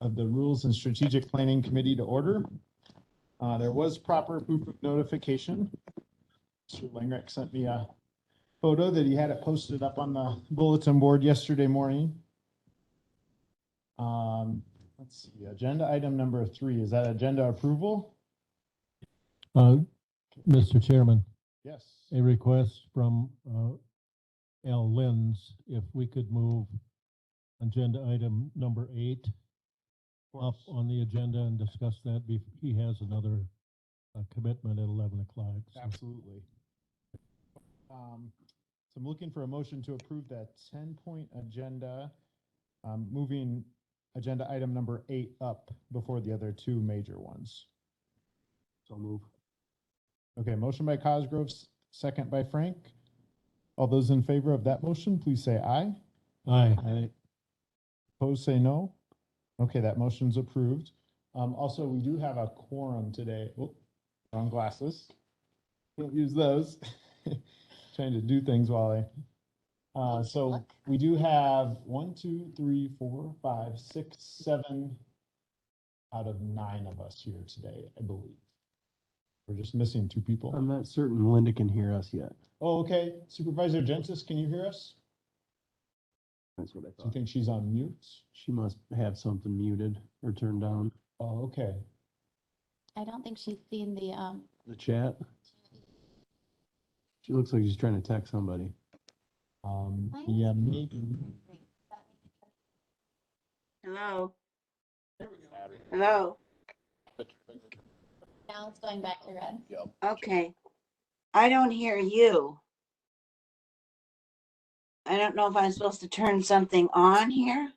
of the Rules and Strategic Planning Committee to order. There was proper proof of notification. Mr. Langreck sent me a photo that he had it posted up on the bulletin board yesterday morning. Let's see, agenda item number 3, is that agenda approval? Mr. Chairman, Yes. a request from Al Lenz, if we could move agenda item number 8 up on the agenda and discuss that. He has another commitment at 11 o'clock. So. Absolutely. So I'm looking for a motion to approve that 10-point agenda, moving agenda item number 8 up before the other 2 major ones. So move. Okay, motion by Cosgrove, second by Frank. All those in favor of that motion, please say aye. Aye. Aye. Opposed, say no. Okay, that motion's approved. Also, we do have a quorum today. Oh, wrong glasses. Can't use those. Trying to do things while so we do have 1, 2, 3, 4, 5, 6, 7 out of 9 of us here today, I believe. We're just missing 2 people. I'm not certain Linda can hear us yet. Oh, okay. Supervisor Gentis, can you hear us? That's what I Do you thought. think she's on mute? She must have something muted or turned down. Oh, okay. I don't think she's seen The chat. She looks like she's trying to text somebody. Yeah, maybe. Hello. Hello. now it's going back to red. Okay. I don't hear you. I don't know if I'm supposed to turn something on here.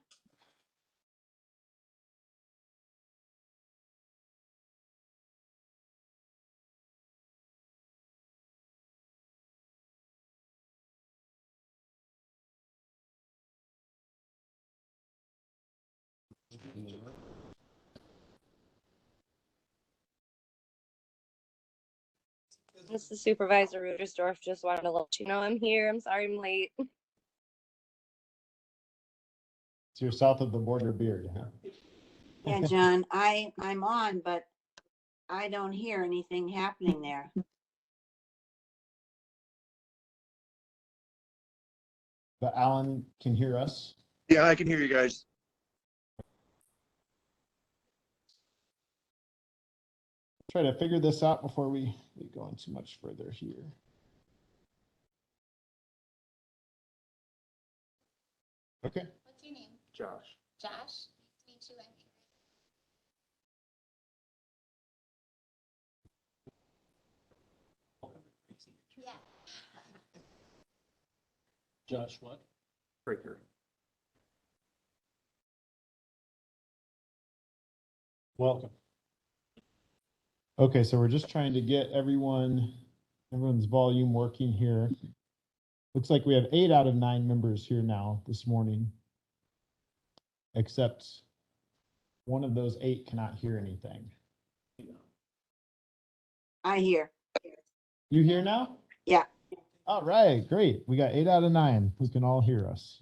This is Supervisor Rudersdorf. Just wanted to let you know I'm here. I'm sorry I'm late. So you're south of the border beard, huh? Yeah, John, I'm on, but I don't hear anything happening there. But Alan can hear us. Yeah, I can hear you guys. Try to figure this out before we go in too much further here. Okay. What's your name? Josh. Josh. Nice to meet you. Yeah. Josh, what? Breaker. Welcome. Okay, so we're just trying to get everyone's volume working here. Looks like we have 8 out of 9 members here now this morning, except one of those 8 cannot hear anything. I hear. You hear now? Yeah. All right, great. We got 8 out of 9 who can all hear us.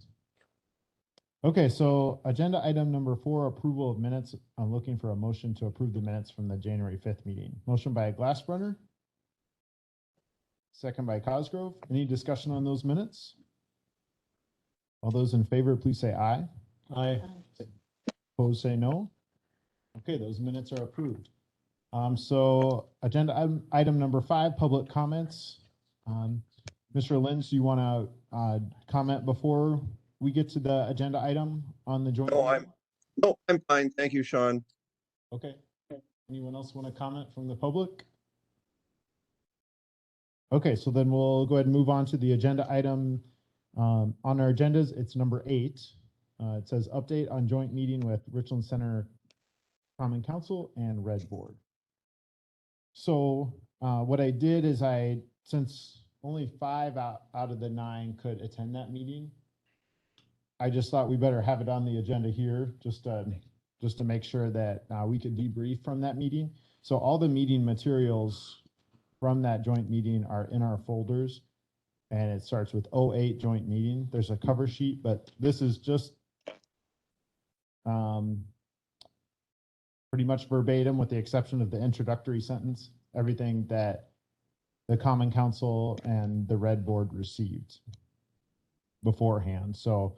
Okay, so agenda item number 4, approval of minutes. I'm looking for a motion to approve the minutes from the January 5th meeting. Motion by Glassbrunner. Second by Cosgrove. Any discussion on those minutes? All those in favor, please say aye. Aye. Opposed, say no. Okay, those minutes are approved. So agenda item number 5, public comments. Mr. Lenz, do you want to comment before we get to the agenda item on the joint? No, I'm fine. Thank you, Sean. Okay. Anyone else want to comment from the public? Okay, so then we'll go ahead and move on to the agenda item. On our agendas, it's number 8. It says update on joint meeting with Richland Center Common Council and Red Board. So what I did is since only 5 out of the 9 could attend that meeting, I just thought we better have it on the agenda here just to make sure that we could debrief from that meeting. So all the meeting materials from that joint meeting are in our folders, and it starts with 08 joint meeting. There's a cover sheet, but this is just Pretty much verbatim with the exception of the introductory sentence, everything that the Common Council and the Red Board received beforehand. So,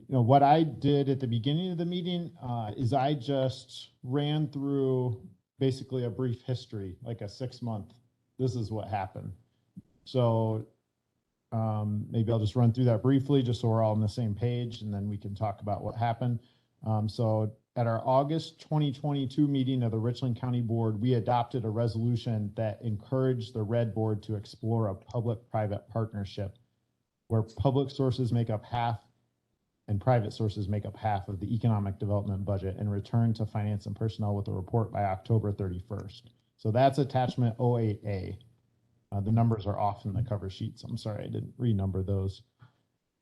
what I did at the beginning of the meeting is I just ran through basically a brief history, like a 6-month, this is what happened. So maybe I'll just run through that briefly, just so we're all on the same page, and then we can talk about what happened. So at our August 2022 meeting of the Richland County Board, we adopted a resolution that encouraged the Red Board to explore a public-private partnership where public sources make up half and private sources make up half of the economic development budget, and return to finance and personnel with a report by October 31st. So that's attachment 08A. The numbers are off in the cover sheets. I'm sorry, I didn't renumber those.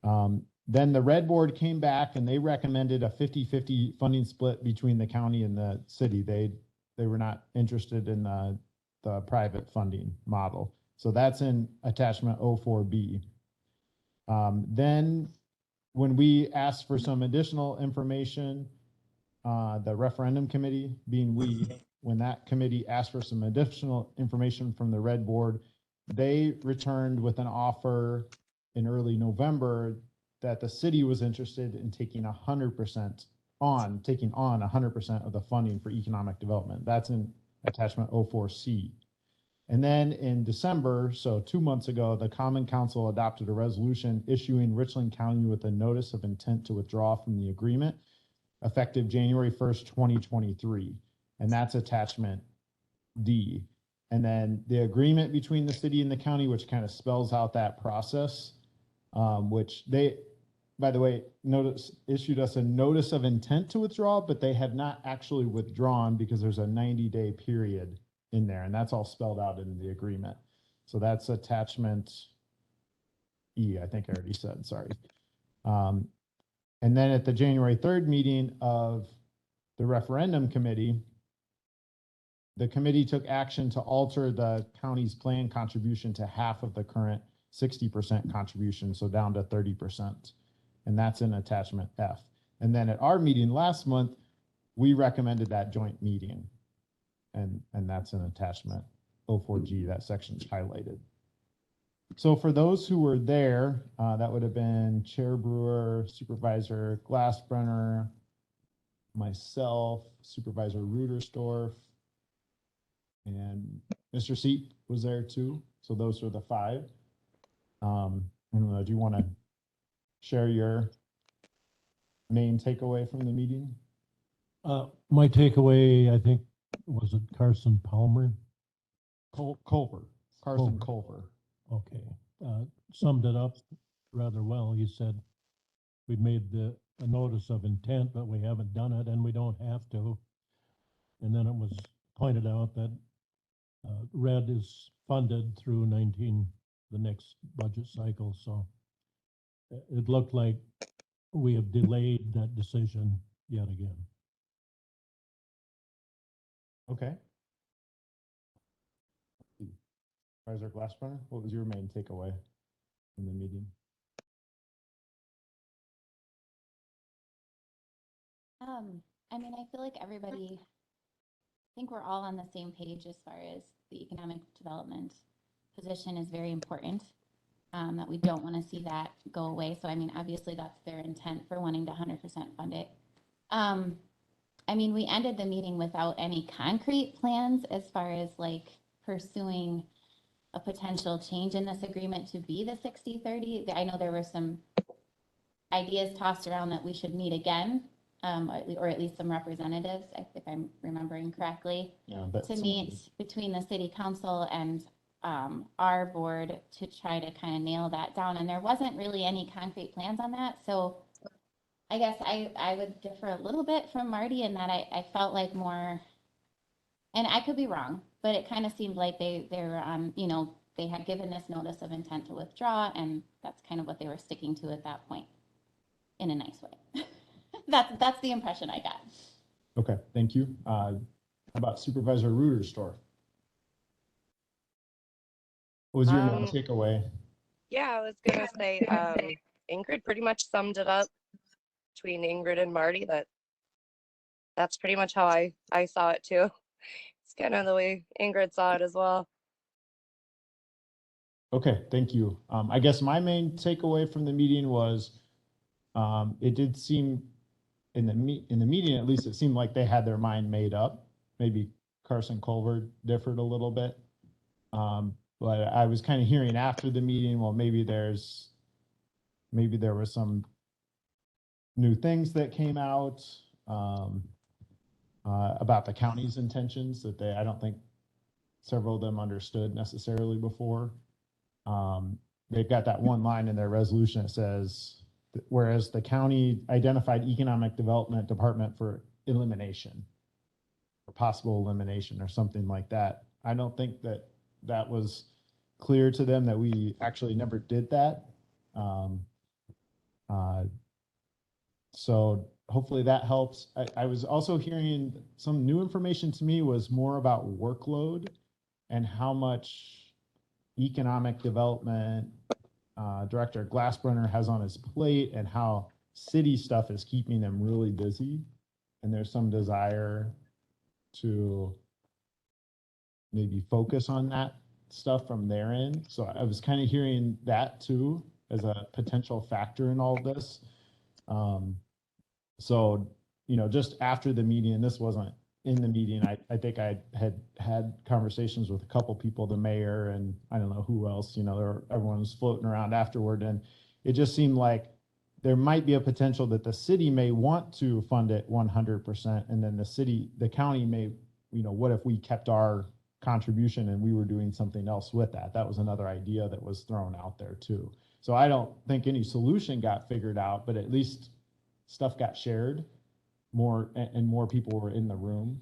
Then the Red Board came back and they recommended a 50-50 funding split between the county and the city. They were not interested in the private funding model. So that's in attachment 04B. Then when we asked for some additional information, the referendum committee, being we, when that committee asked for some additional information from the Red Board, they returned with an offer in early November that the city was interested in taking 100% on 100% of the funding for economic development. That's in attachment 04C. And then in December, so 2 months ago, the Common Council adopted a resolution issuing Richland County with a notice of intent to withdraw from the agreement effective January 1st, 2023. And that's attachment D. And then the agreement between the city and the county, which kind of spells out that process, which they, by the way, issued us a notice of intent to withdraw, but they have not actually withdrawn because there's a 90-day period in there, and that's all spelled out in the agreement. So that's attachment E, I think I already said, sorry. And then at the January 3rd meeting of the referendum committee, the committee took action to alter the county's plan contribution to half of the current 60% contribution, so down to 30%. And that's in attachment F. And then at our meeting last month, we recommended that joint meeting. And that's an attachment 04G, that section's highlighted. So for those who were there, that would have been Chair Brewer, Supervisor Glassbrenner, myself, Supervisor Rudersdorf, and Mr. Seat was there too. So those are the 5. And do you want to share your main takeaway from the meeting? My takeaway, I think, was it Carson Palmer? Culver, Carson Culver. Okay, summed it up rather well. He said, we made a notice of intent, but we haven't done it and we don't have to. And then it was pointed out that RED is funded through the next budget cycle. So it looked like we have delayed that decision yet again. Okay. Supervisor Glassbrenner, what was your main takeaway from the meeting? I mean, I feel like everybody, I think we're all on the same page as far as the economic development position is very important, that we don't want to see that go away. So, I mean, obviously that's their intent for wanting to 100% fund it. I mean, we ended the meeting without any concrete plans as far as like pursuing a potential change in this agreement to be the 60-30. I know there were some ideas tossed around that we should meet again, or at least some representatives, if I'm remembering correctly, to meet between the city council and our board to try to kind of nail that down. And there wasn't really any concrete plans on that. So I guess I would differ a little bit from Marty in that I felt like more, and I could be wrong, but it kind of seemed like they were on, you know, they had given this notice of intent to withdraw, and that's kind of what they were sticking to at that point in a nice way. That's the impression I got. Okay, thank you. How about Supervisor Rudersdorf? What was your main takeaway? Yeah, I was gonna say, Ingrid pretty much summed it up between Ingrid and Marty, that that's pretty much how I saw it too. It's kind of the way Ingrid saw it as well. Okay, thank you. I guess my main takeaway from the meeting was, it did seem in the meeting, at least it seemed like they had their mind made up. Maybe Carson Culver differed a little bit. But I was kind of hearing after the meeting, well, maybe there was some new things that came out, about the county's intentions that I don't think several of them understood necessarily before. They've got that one line in their resolution that says, whereas the county identified economic development department for elimination or possible elimination or something like that. I don't think that was clear to them that we actually never did that. So hopefully that helps. I was also hearing some new information to me was more about workload and how much economic development Director Glassbrenner has on his plate and how city stuff is keeping them really busy. And there's some desire to maybe focus on that stuff from their end. So I was kind of hearing that too as a potential factor in all of this. So, just after the meeting, and this wasn't in the meeting, I think I had conversations with a couple people, the mayor and I don't know who else, everyone was floating around afterward. And it just seemed like there might be a potential that the city may want to fund it 100%. And then the county may, what if we kept our contribution and we were doing something else with that? That was another idea that was thrown out there too. So I don't think any solution got figured out, but at least stuff got shared more and more people were in the room.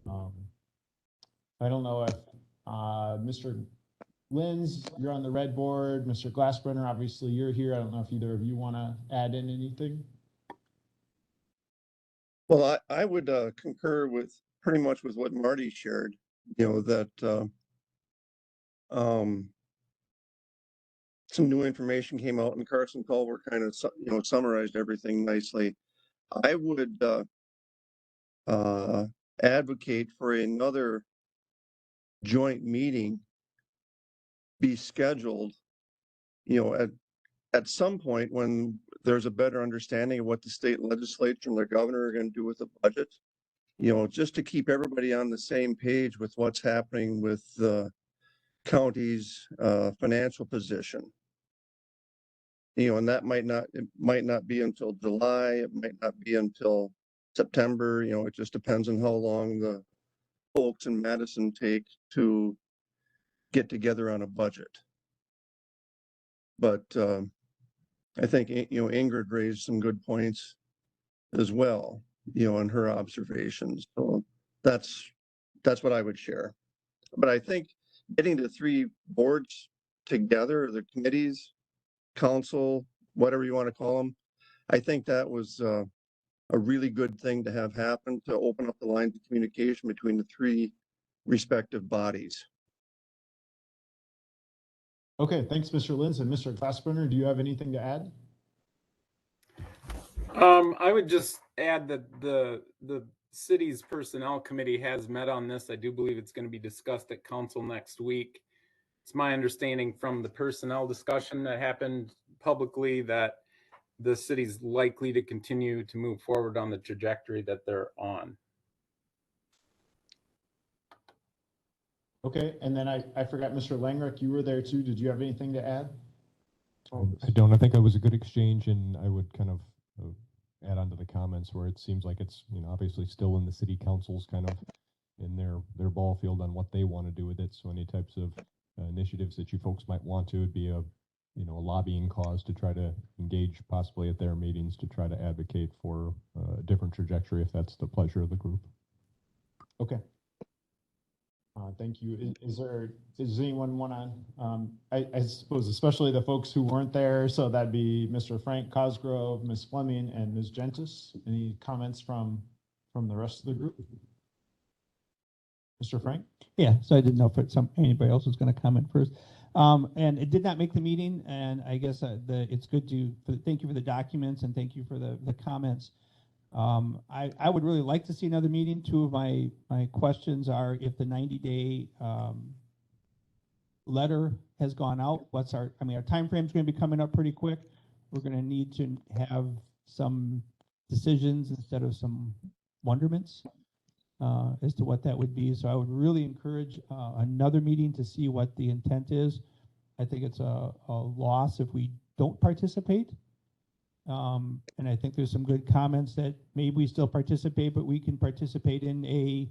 I don't know if Mr. Linz, you're on the red board. Mr. Glassbrenner, obviously you're here. I don't know if either of you want to add in anything. Well, I would concur with pretty much with what Marty shared, that some new information came out and Carson Culver kind of, summarized everything nicely. I would advocate for another joint meeting be scheduled, at some point when there's a better understanding of what the state legislature and their governor are going to do with the budget, just to keep everybody on the same page with what's happening with the county's financial position. And that it might not be until July, it might not be until September, it just depends on how long the folks in Madison take to get together on a budget. But I think, Ingrid raised some good points as well, in her observations. So that's what I would share. But I think getting the three boards together, the committees, council, whatever you want to call them, I think that was a really good thing to have happen to open up the lines of communication between the three respective bodies. Okay, thanks, Mr. Linz. And Mr. Glassbrenner, do you have anything to add? I would just add that the city's personnel committee has met on this. I do believe it's going to be discussed at council next week. It's my understanding from the personnel discussion that happened publicly that the city's likely to continue to move forward on the trajectory that they're on. Okay, and then I forgot, Mr. Langrick, you were there too. Did you have anything to add? I don't. I think it was a good exchange, and I would kind of add on to the comments where it seems like it's, obviously still in the city council's kind of in their ball field on what they want to do with it. So any types of initiatives that you folks might want to would be a lobbying cause to try to engage possibly at their meetings to try to advocate for a different trajectory if that's the pleasure of the group. Okay. Thank you. Does anyone want to, I suppose, especially the folks who weren't there, so that'd be Mr. Frank Cosgrove, Ms. Fleming, and Ms. Gentis. Any comments from the rest of the group? Mr. Frank? Yeah, so I didn't know if anybody else was going to comment first. And it did not make the meeting, and I guess it's good to thank you for the documents and thank you for the comments. I would really like to see another meeting. Two of my questions are if the 90-day letter has gone out, what's our timeframe's going to be coming up pretty quick. We're going to need to have some decisions instead of some wonderments as to what that would be. So I would really encourage another meeting to see what the intent is. I think it's a loss if we don't participate. And I think there's some good comments that maybe we still participate, but we can participate in a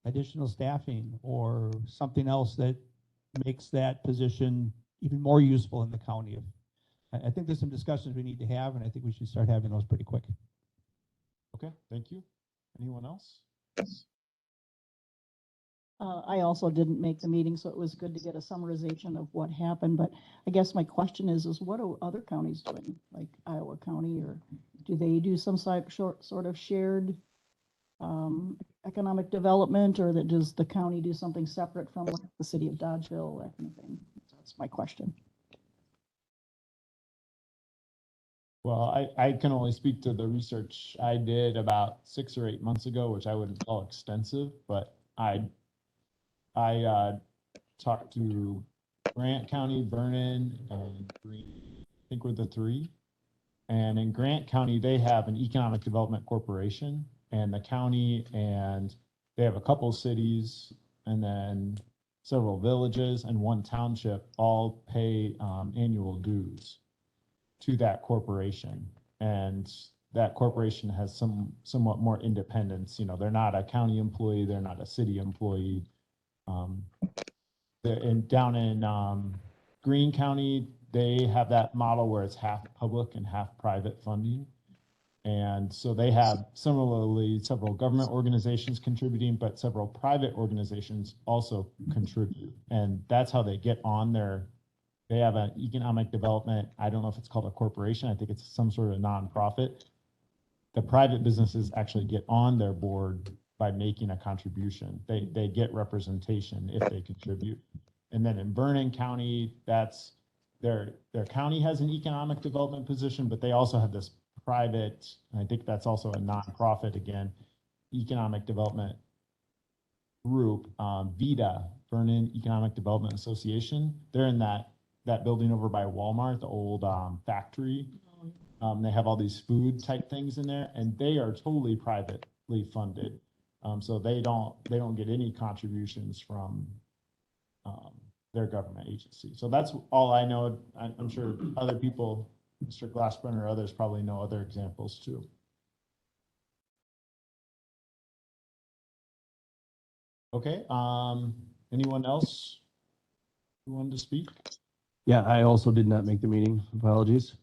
additional staffing or something else that makes that position even more useful in the county. I think there's some discussions we need to have, and I think we should start having those pretty quick. Okay, thank you. Anyone else? I also didn't make the meeting, so it was good to get a summarization of what happened. But I guess my question is what are other counties doing, like Iowa County, or do they do some sort of shared economic development, or that does the county do something separate from like the city of Dodgeville, that kind of thing? That's my question. Well, I can only speak to the research I did about 6 or 8 months ago, which I wouldn't call extensive, but I talked to Grant County, Vernon, and Greene. I think we're the three. And in Grant County, they have an economic development corporation, and the county, and they have a couple cities, and then several villages and one township all pay annual dues to that corporation. And that corporation has somewhat more independence. You know, they're not a county employee, they're not a city employee. Down in Greene County, they have that model where it's half public and half private funding. And so they have similarly several government organizations contributing, but several private organizations also contribute. And that's how they get on they have an economic development. I don't know if it's called a corporation. I think it's some sort of nonprofit. The private businesses actually get on their board by making a contribution. They get representation if they contribute. And then in Vernon County, that's their county has an economic development position, but they also have this private, I think that's also a nonprofit again, economic development group, VEDA, Vernon Economic Development Association. They're in that building over by Walmart, the old factory. They have all these food type things in there, and they are totally privately funded. So they don't get any contributions from their government agency. So that's all I know. I'm sure other people, Mr. Glassbrenner or others, probably know other examples too. Okay. Anyone else who wanted to speak? Yeah, I also did not make the meeting. Apologies.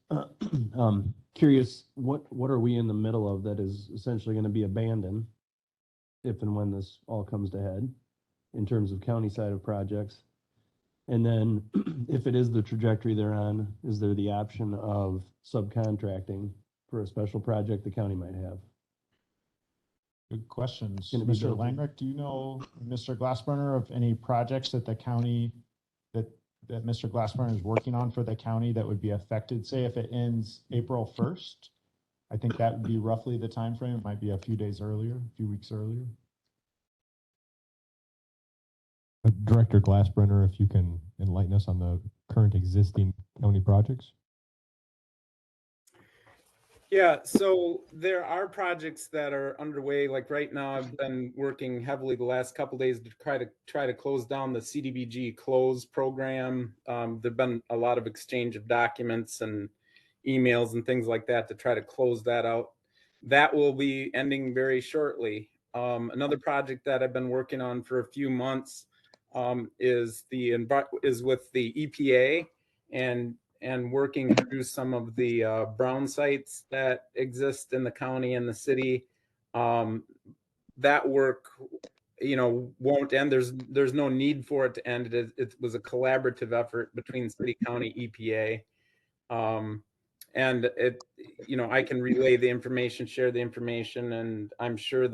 Curious, what are we in the middle of that is essentially going to be abandoned if and when this all comes to head in terms of county side of projects? And then if it is the trajectory they're on, is there the option of subcontracting for a special project the county might have? Good questions. Gonna be Mr. built in. Langreich, do you know, Mr. Glassbrenner, of any projects that the county, that Mr. Glassbrenner is working on for the county that would be affected? Say if it ends April 1st, I think that would be roughly the time frame. It might be a few days earlier, a few weeks earlier. Director Glassbrenner, if you can enlighten us on the current existing county projects. Yeah, so there are projects that are underway. Like right now, I've been working heavily the last couple of days to try to close down the CDBG close program. There've been a lot of exchange of documents and emails and things like that to try to close that out. That will be ending very shortly. Another project that I've been working on for a few months is with the EPA and working through some of the brown sites that exist in the county and the city. That work, won't end. There's no need for it to end. It was a collaborative effort between city, county, EPA. And I can relay the information, share the information, and I'm sure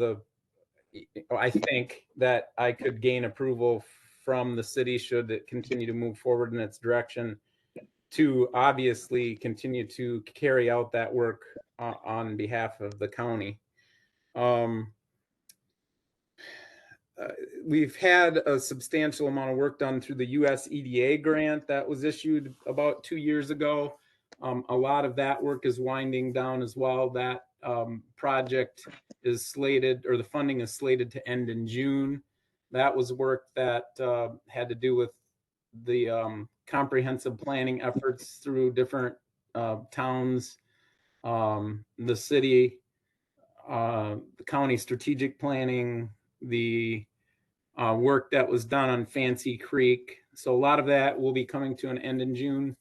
I think that I could gain approval from the city should it continue to move forward in its direction to obviously continue to carry out that work on behalf of the county. Um, we've had a substantial amount of work done through the US EDA grant that was issued about 2 years ago. A lot of that work is winding down as well. That project is slated, or the funding is slated to end in June. That was work that had to do with the comprehensive planning efforts through different towns, the city, the county strategic planning, the work that was done on Fancy Creek. So a lot of that will be coming to an end in June.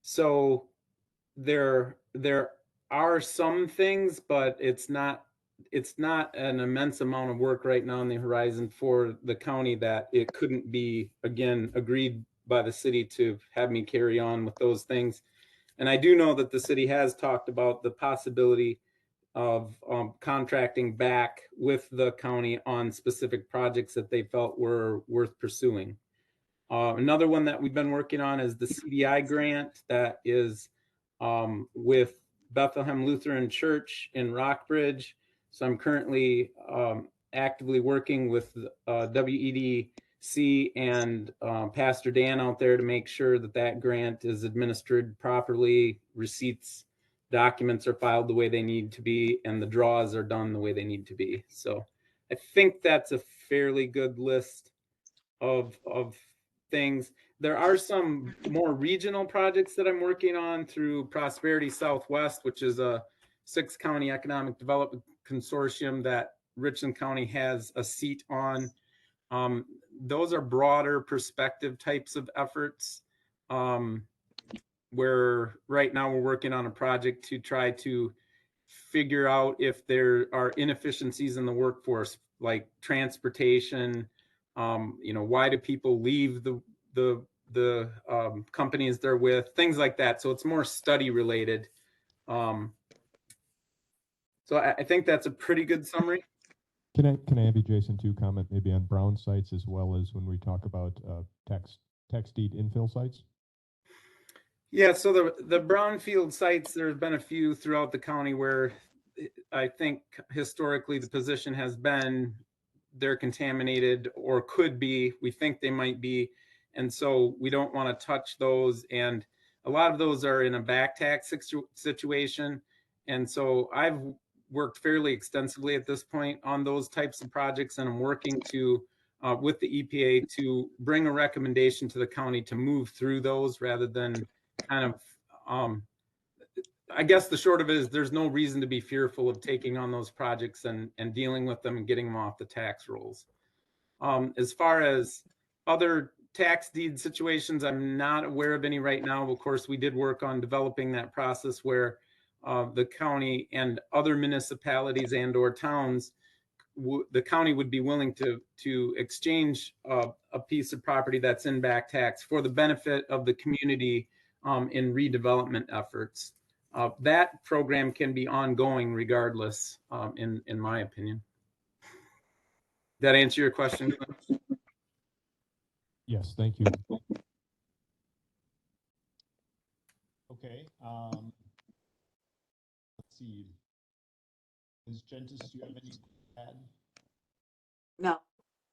So there are some things, but it's not an immense amount of work right now on the horizon for the county that it couldn't be, again, agreed by the city to have me carry on with those things. And I do know that the city has talked about the possibility of contracting back with the county on specific projects that they felt were worth pursuing. Another one that we've been working on is the CDI grant that is with Bethlehem Lutheran Church in Rockbridge. So I'm currently actively working with WEDC and Pastor Dan out there to make sure that that grant is administered properly, receipts, documents are filed the way they need to be, and the draws are done the way they need to be. So I think that's a fairly good list of things. There are some more regional projects that I'm working on through Prosperity Southwest, which is a 6-county economic development consortium that Richland County has a seat on. Those are broader perspective types of efforts, where right now we're working on a project to try to figure out if there are inefficiencies in the workforce, like transportation. Why do people leave the companies they're with, things like that. So it's more study related. So I think that's a pretty good summary. Can I have you, Jason, to comment maybe on brown sites as well as when we talk about tax deed infill sites? Yeah, so the brownfield sites, there's been a few throughout the county where I think historically the position has been they're contaminated or could be. We think they might be. And so we don't want to touch those. And a lot of those are in a back tax situation. And so I've worked fairly extensively at this point on those types of projects. And I'm working to with the EPA to bring a recommendation to the county to move through those rather than kind of I guess the short of it is there's no reason to be fearful of taking on those projects and dealing with them and getting them off the tax rolls. As far as other tax deed situations, I'm not aware of any right now. Of course, we did work on developing that process where the county and other municipalities and or towns, the county would be willing to exchange a piece of property that's in back tax for the benefit of the community in redevelopment efforts. That program can be ongoing regardless, in my opinion. That answer your question? Yes, thank you. Okay, let's see. Ms. Gentis, do you have any to add? No.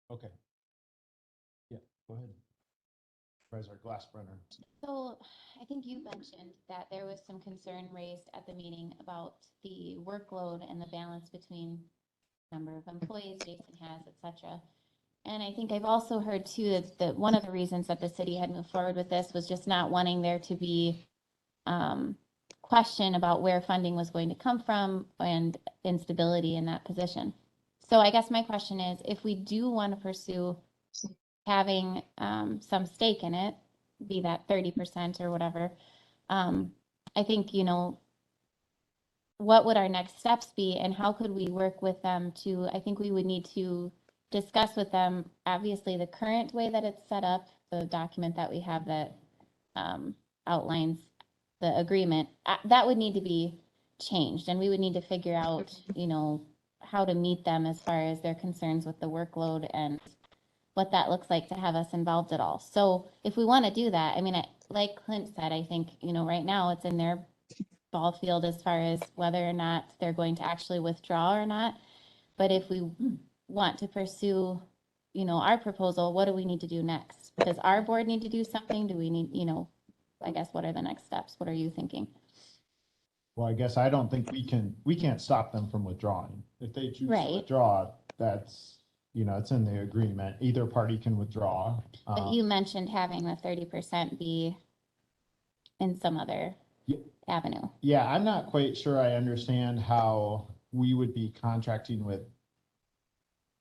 Okay. Yeah, go ahead. Supervisor Glassbrenner. So I think you mentioned that there was some concern raised at the meeting about the workload and the balance between number of employees Jason has, etc. And I think I've also heard too that one of the reasons that the city had moved forward with this was just not wanting there to be question about where funding was going to come from and instability in that position. So I guess my question is, if we do want to pursue having some stake in it, be that 30% or whatever, I think, what would our next steps be and how could we work with them to, I think we would need to discuss with them, obviously the current way that it's set up, the document that we have that outlines the agreement, that would need to be changed. And we would need to figure out, how to meet them as far as their concerns with the workload and what that looks like to have us involved at all. So if we want to do that, I mean, like Clint said, I think, right now it's in their ball field as far as whether or not they're going to actually withdraw or not. But if we want to pursue, our proposal, what do we need to do next? Does our board need to do something? Do we need, I guess, what are the next steps? What are you thinking? Well, I guess I don't think we can't stop them from withdrawing. If they choose to Right. withdraw, that's, it's in the agreement. Either party can withdraw. But you mentioned having the 30% be in some other Yeah. avenue. Yeah, I'm not quite sure I understand how we would be contracting with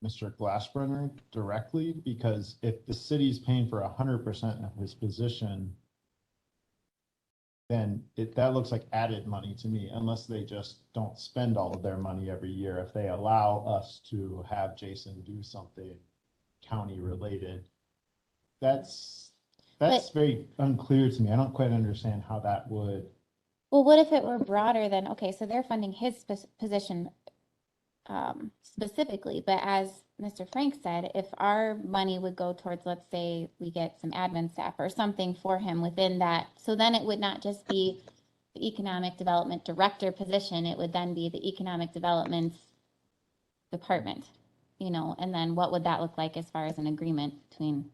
Mr. Glassbrenner directly, because if the city's paying for 100% of his position, then that looks like added money to me, unless they just don't spend all of their money every year. If they allow us to have Jason do something county related, that's very unclear to me. I don't quite understand how that would. Well, what if it were broader than, okay, so they're funding his position specifically, but as Mr. Frank said, if our money would go towards, let's say we get some admin staff or something for him within that, so then it would not just be the economic development director position, it would then be the economic development department, and then what would that look like as far as an agreement between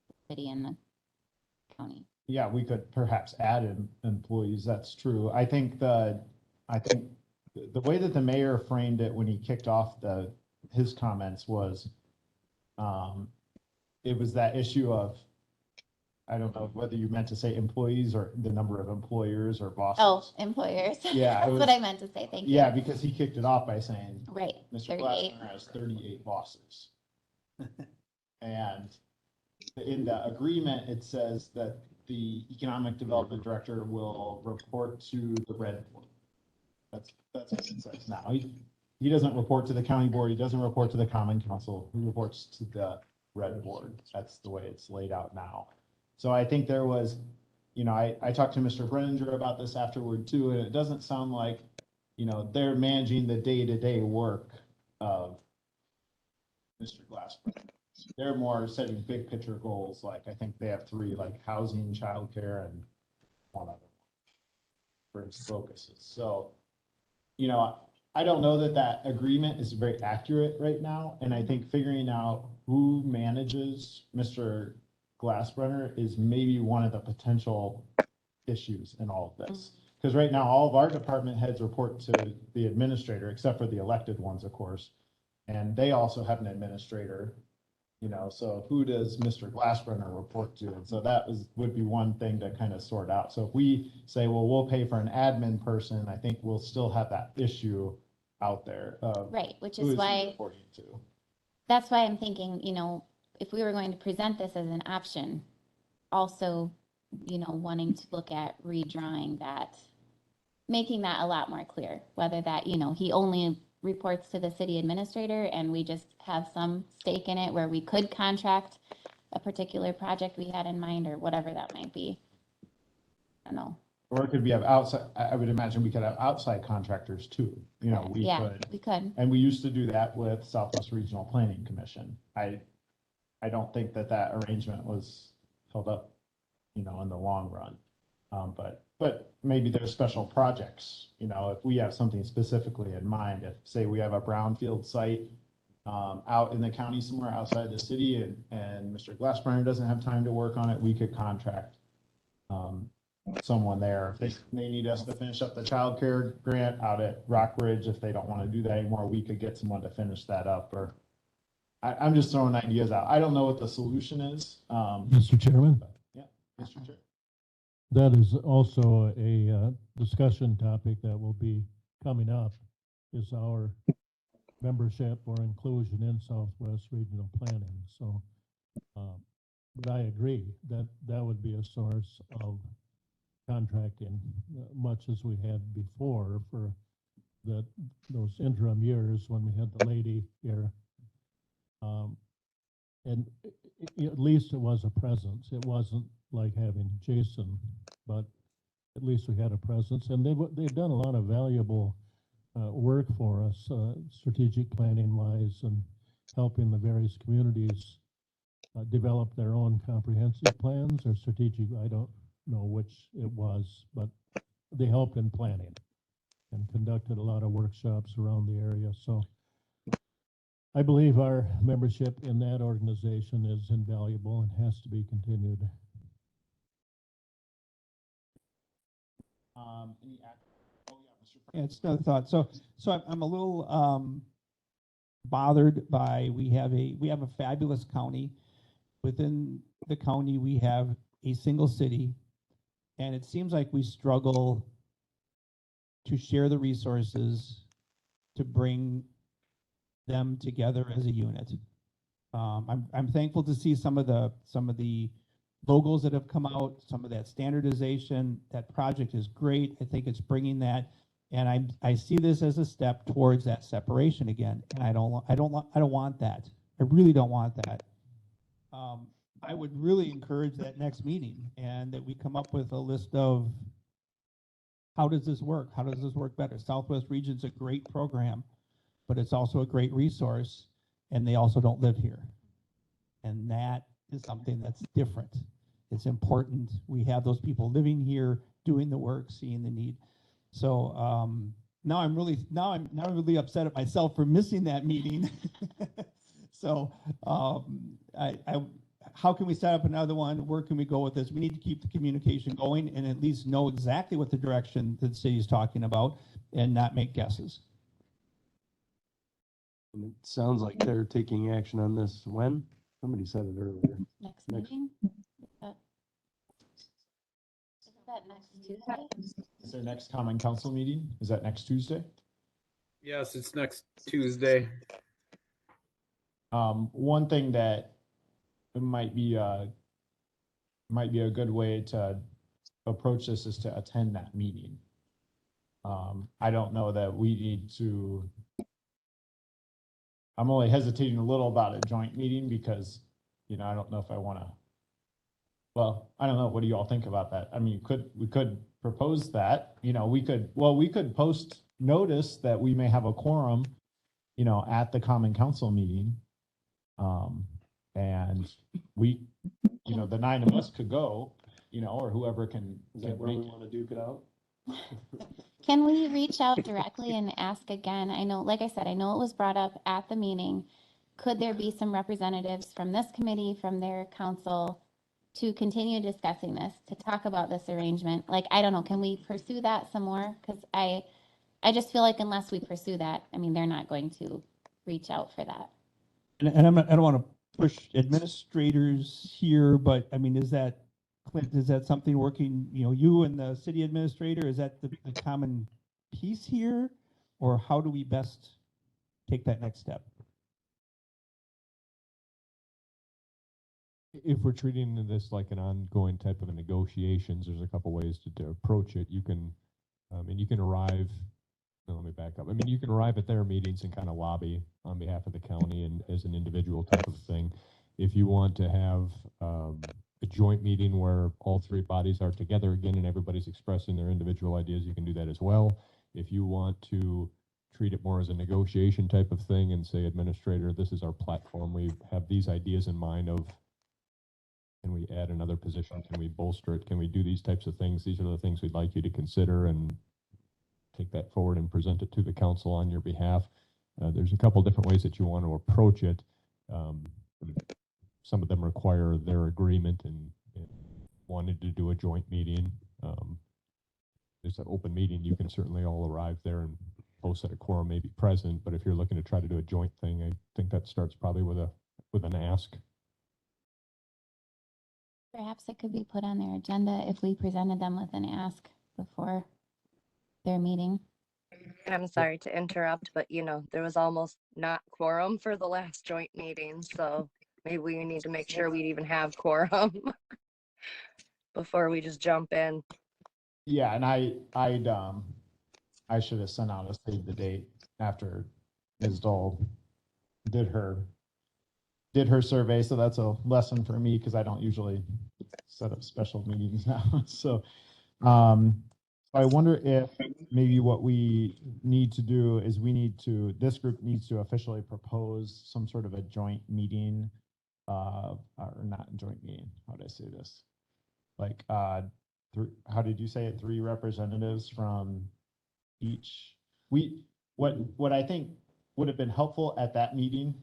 the city and the county? Yeah, we could perhaps add in employees. That's true. I think the way that the mayor framed it when he kicked off his comments was, it was that issue of, I don't know whether you meant to say employees or the number of employers or bosses. Oh, employers. Yeah, That's what I meant to say. Thank you. Yeah, because he kicked it off by saying, Right. Mr. 38. Glassner has 38 bosses. And in the agreement, it says that the economic development director will report to the red board. That's what it says now. He doesn't report to the county board. He doesn't report to the common council. He reports to the red board. That's the way it's laid out now. So I think there was, I talked to Mr. Brenninger about this afterward too, and it doesn't sound like, they're managing the day-to-day work of Mr. Glassbrenner. They're more setting big picture goals. Like, I think they have 3, like housing, childcare, and one other for his focuses. So, I don't know that agreement is very accurate right now. And I think figuring out who manages Mr. Glassbrenner is maybe one of the potential issues in all of this. Because right now, all of our department heads report to the administrator, except for the elected ones, of course. And they also have an administrator, so who does Mr. Glassbrenner report to? And so that would be one thing to kind of sort out. So if we say, well, we'll pay for an admin person, I think we'll still have that issue out there. Right, which Who is is he why, reporting to? that's why I'm thinking, if we were going to present this as an option, also, wanting to look at redrawing that, making that a lot more clear, whether that, he only reports to the city administrator and we just have some stake in it where we could contract a particular project we had in mind or whatever that might be. I don't know. Or it could be outside, I would imagine we could have outside contractors too. We could. And we used to do that with Southwest Regional Planning Commission. I don't think that arrangement was held up, in the long run. But maybe there's special projects, if we have something specifically in mind, if say we have a brownfield site out in the county somewhere outside the city and Mr. Glassbrenner doesn't have time to work on it, we could contract someone there. If they need us to finish up the childcare grant out at Rockbridge, if they don't want to do that anymore, we could get someone to finish that up. Or I'm just throwing ideas out. I don't know what the solution is. Mr. Chairman? Yeah, Mr. Chair. That is also a discussion topic that will be coming up, is our membership or inclusion in Southwest Regional Planning. So, but I agree that that would be a source of contracting, much as we had before for those interim years when we had the lady here. And at least it was a presence. It wasn't like having Jason, but at least we had a presence. And they've done a lot of valuable work for us, strategic planning wise, and helping the various communities develop their own comprehensive plans or strategic. I don't know which it was, but they helped in planning and conducted a lot of workshops around the area. So I believe our membership in that organization is invaluable and has to be continued. Any act? Oh, yeah, Mr. Yeah, it's another thought. So I'm a little bothered by, we have a fabulous county. Within the county, we have a single city, and it seems like we struggle to share the resources to bring them together as a unit. I'm thankful to see some of the logos that have come out, some of that standardization. That project is great. I think it's bringing that, and I see this as a step towards that separation again. And I don't want that. I really don't want that. I would really encourage that next meeting, and that we come up with a list of how does this work? How does this work better? Southwest Region's a great program, but it's also a great resource, and they also don't live here. And that is something that's different. It's important. We have those people living here, doing the work, seeing the need. So now I'm really upset at myself for missing that meeting. So how can we set up another one? Where can we go with this? We need to keep the communication going and at least know exactly what the direction that the city is talking about and not make guesses. And it sounds like they're taking action on this when? Somebody said it earlier. Next Next- meeting? Is that next Tuesday? Is their next common council meeting? Is that next Tuesday? Yes, it's next Tuesday. One thing that might be a good way to approach this is to attend that meeting. I don't know that we need to. I'm only hesitating a little about a joint meeting because, I don't know if I want to. Well, I don't know. What do you all think about that? I mean, we could propose that, we could post notice that we may have a quorum, at the common council meeting. And we, the 9 of us could go, or whoever can. Is that where we want to duke it out? Can we reach out directly and ask again? I know, like I said, I know it was brought up at the meeting. Could there be some representatives from this committee, from their council, to continue discussing this, to talk about this arrangement? Like, I don't know, can we pursue that some more? Because I just feel like unless we pursue that, I mean, they're not going to reach out for that. And I don't want to push administrators here, but I mean, Clint, is that something working, you and the city administrator, is that the common piece here? Or how do we best take that next step? If we're treating this like an ongoing type of a negotiations, there's a couple ways to approach it. You can, and you can arrive, let me back up. I mean, you can arrive at their meetings and kind of lobby on behalf of the county and as an individual type of thing. If you want to have a joint meeting where all 3 bodies are together again and everybody's expressing their individual ideas, you can do that as well. If you want to treat it more as a negotiation type of thing and say, administrator, this is our platform. We have these ideas in mind of, can we add another position? Can we bolster it? Can we do these types of things? These are the things we'd like you to consider, and take that forward and present it to the council on your behalf. There's a couple different ways that you want to approach it. Some of them require their agreement and wanted to do a joint meeting. There's an open meeting. You can certainly all arrive there and post that a quorum may be present. But if you're looking to try to do a joint thing, I think that starts probably with an ask. Perhaps it could be put on their agenda if we presented them with an ask before their meeting. And I'm sorry to interrupt, but there was almost not quorum for the last joint meeting, so maybe we need to make sure we even have quorum before we just jump in. Yeah, and I should have sent out a save the date after Ms. Dahl did her survey, so that's a lesson for me because I don't usually set up special meetings now. So I wonder if maybe what we need to do is this group needs to officially propose some sort of a joint meeting, or not joint meeting, how do I say this? Like how did you say it? 3 representatives from each. What I think would have been helpful at that meeting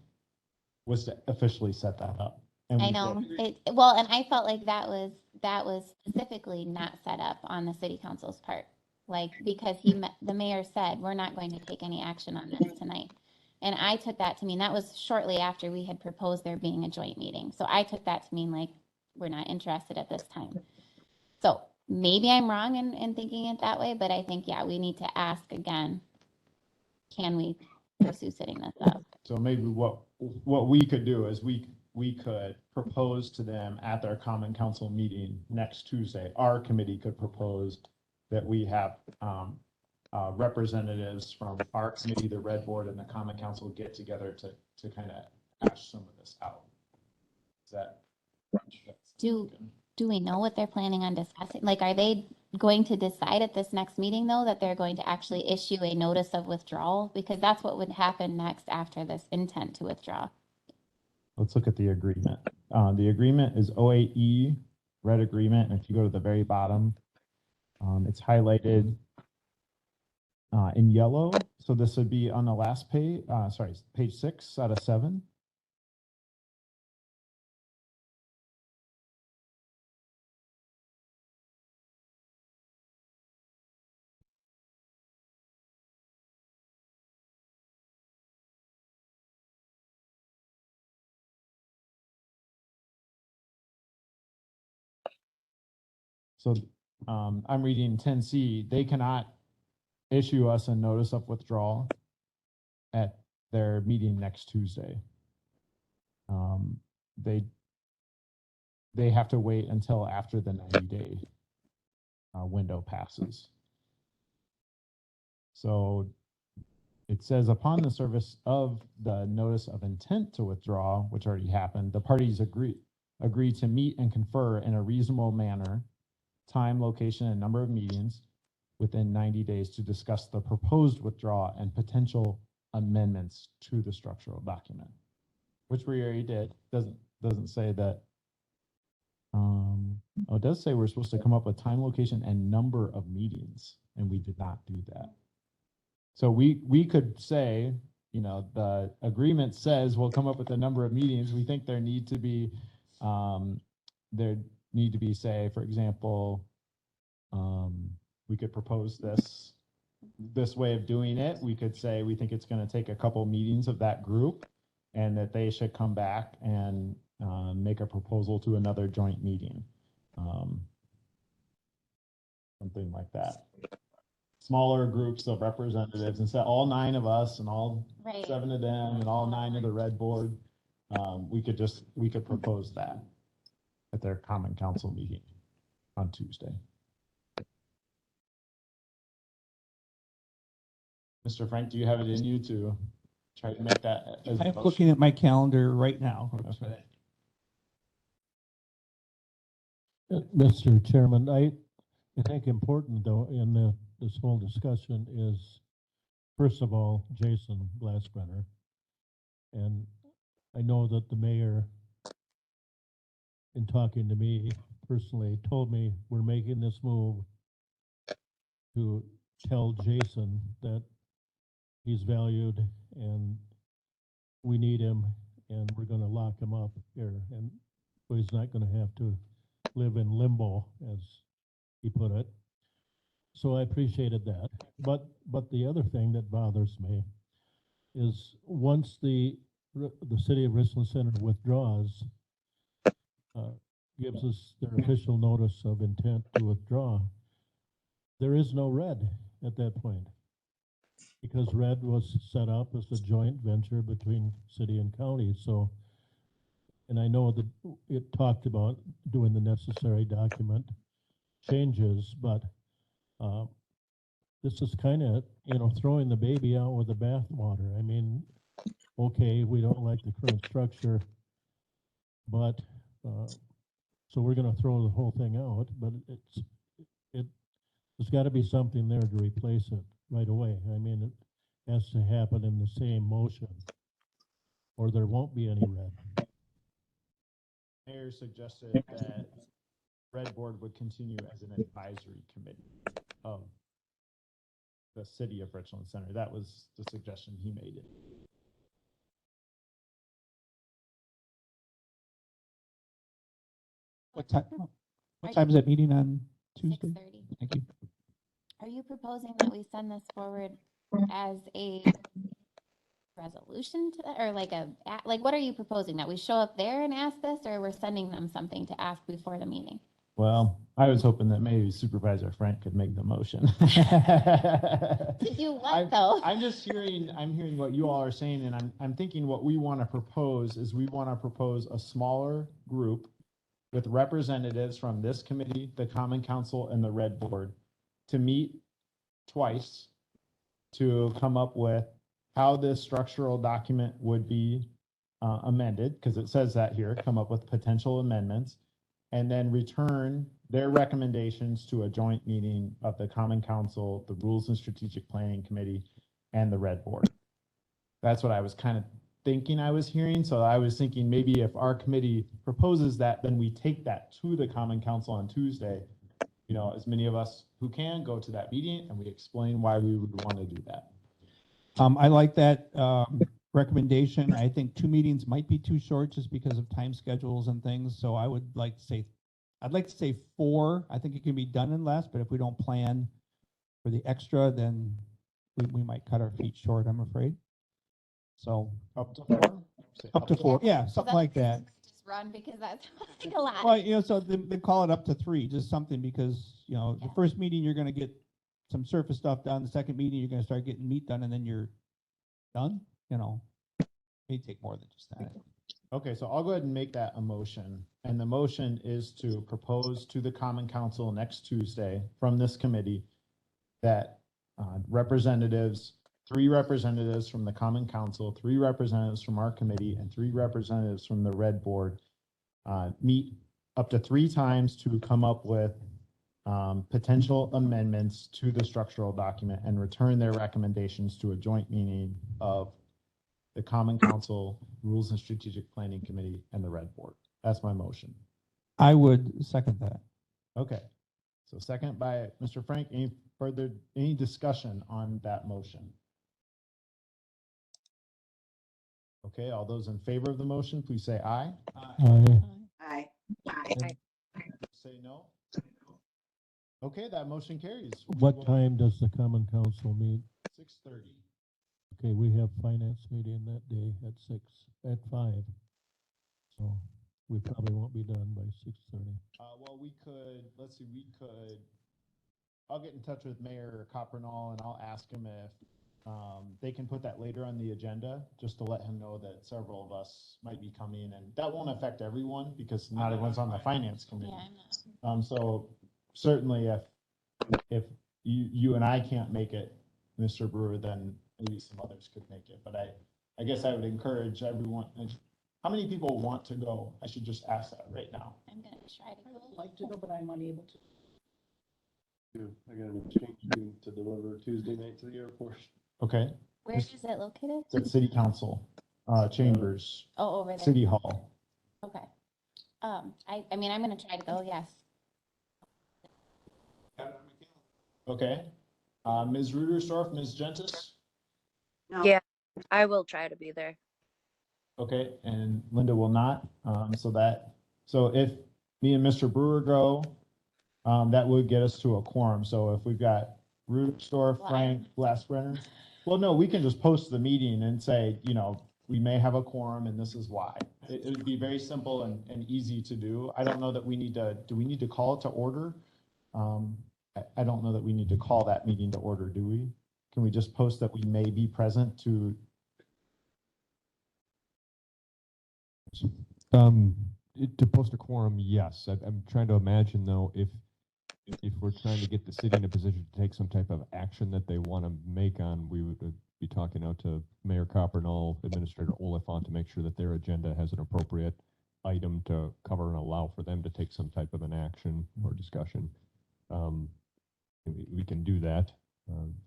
was to officially set that up. And I we know did. well, and I felt like that was specifically not set up on the city council's part. Like, because the mayor said, we're not going to take any action on this tonight. And I took that to mean that was shortly after we had proposed there being a joint meeting. So I took that to mean like, we're not interested at this time. So maybe I'm wrong in thinking it that way, but I think, yeah, we need to ask again, can we pursue setting this up? So maybe what we could do is we could propose to them at their common council meeting next Tuesday. Our committee could propose that we have representatives from our committee, the Red Board, and the common council get together to kind of hash some of this out. Is that? Do we know what they're planning on discussing? Like, are they going to decide at this next meeting, though, that they're going to actually issue a notice of withdrawal? Because that's what would happen next after this intent to withdraw. Let's look at the agreement. The agreement is OAE red agreement, and if you go to the very bottom, it's highlighted in yellow. So this would be on the last page, page 6 out of 7. So I'm reading 10C. They cannot issue us a notice of withdrawal at their meeting next Tuesday. They have to wait until after the 90-day window passes. So it says upon the service of the notice of intent to withdraw, which already happened, the parties agree to meet and confer in a reasonable manner, time, location, and number of meetings within 90 days to discuss the proposed withdrawal and potential amendments to the structural document, which we already did. Doesn't say that. It does say we're supposed to come up with time, location, and number of meetings, and we did not do that. So we could say, you know, the agreement says we'll come up with a number of meetings. We think there need to be, say, for example, we could propose this way of doing it. We could say we think it's going to take a couple meetings of that group, and that they should come back and make a proposal to another joint meeting, something like that. Smaller groups of representatives, instead all 9 of us and all 7 of them and all 9 of the Red Board. We could propose that at their common council meeting on Tuesday. Mr. Frank, do you have it in you to try to make that? I'm looking at my calendar right now. Okay. Mr. Chairman, I think important though in this whole discussion is, first of all, Jason Glassbrenner. And I know that the mayor, in talking to me personally, told me we're making this move to tell Jason that he's valued and we need him and we're going to lock him up here. And so he's not going to have to live in limbo, as he put it. So I appreciated that. But the other thing that bothers me is once the city of Richland Center withdraws, gives us their official notice of intent to withdraw, there is no red at that point, because red was set up as a joint venture between city and county. So, and I know that it talked about doing the necessary document changes, but this is kind of, you know, throwing the baby out with the bathwater. I mean, okay, we don't like the current structure, but so we're going to throw the whole thing out. But there's got to be something there to replace it right away. I mean, it has to happen in the same motion, or there won't be any red. Mayor suggested that Red Board would continue as an advisory committee of the city of Richland Center. That was the suggestion he made. What time, Are what time is that meeting on Tuesday? 6:30. Thank you. Are you proposing that we send this forward as a resolution to, or like like, what are you proposing? That we show up there and ask this, or we're sending them something to ask before the meeting? Well, I was hoping that maybe Supervisor Frank could make the motion. To do what, though? I'm hearing what you all are saying, and I'm thinking what we want to propose is we want to propose a smaller group with representatives from this committee, the Common Council, and the Red Board to meet twice to come up with how this structural document would be amended, because it says that here, come up with potential amendments, and then return their recommendations to a joint meeting of the Common Council, the Rules and Strategic Planning Committee, and the Red Board. That's what I was kind of thinking I was hearing. So I was thinking maybe if our committee proposes that, then we take that to the Common Council on Tuesday. You know, as many of us who can go to that meeting, and we explain why we would want to do that. I like that recommendation. I think 2 meetings might be too short just because of time schedules and things. So I'd like to say 4. I think it can be done in less, but if we don't plan for the extra, then we might cut our feet short, I'm afraid. So Up to 4? up to 4, yeah, something like that. Just run, because that's like a lot. Well, you know, so they call it up to 3, just something, because, you know, the first meeting, you're gonna get some surface stuff done. The second meeting, you're gonna start getting meat done, and then you're done, you know. May take more than just that. Okay, so I'll go ahead and make that a motion. And the motion is to propose to the Common Council next Tuesday from this committee that representatives, 3 representatives from the Common Council, 3 representatives from our committee, and 3 representatives from the Red Board meet up to 3 times to come up with potential amendments to the structural document and return their recommendations to a joint meeting of the Common Council, Rules and Strategic Planning Committee, and the Red Board. That's my motion. I would second that. Okay. So second by Mr. Frank. Any discussion on that motion? Okay, all those in favor of the motion, please say aye. Aye. Say no. Okay, that motion carries. What time does the Common Council meet? 6:30. Okay, we have finance meeting that day at 5. So we probably won't be done by 6:30. Well, let's see, I'll get in touch with Mayor Copernall and I'll ask him if they can put that later on the agenda, just to let him know that several of us might be coming, and that won't affect everyone because not everyone's on the finance committee. Yeah, I'm not. So certainly if you and I can't make it, Mr. Brewer, then maybe some others could make it. But I guess I would encourage everyone. How many people want to go? I should just ask that right now. I'm gonna try to I go. would like to go, but I'm unable to. I got an exchange student to deliver Tuesday night to the airport. Okay. Where is it located? It's at City Council, Chambers, Oh, over there. City Hall. Okay. I mean, I'm gonna try to go, yes. Okay. Ms. Rudersdorf, Ms. Gentis? No. Yeah. I will try to be there. Okay, and Linda will not. So if me and Mr. Brewer go, that would get us to a quorum. So if we've got Rudersdorf, Well, Frank, Glassbrenner, well, no, we can just post the meeting and say, you know, we may have a quorum and this is why. It would be very simple and easy to do. I don't know that do we need to call it to order? I don't know that we need to call that meeting to order, do we? Can we just post that we may be present to? To post a quorum, yes. I'm trying to imagine though, if we're trying to get the city in a position to take some type of action that they want to make on, we would be talking out to Mayor Copernall, Administrator Oliphant, to make sure that their agenda has an appropriate item to cover and allow for them to take some type of an action or discussion. We can do that,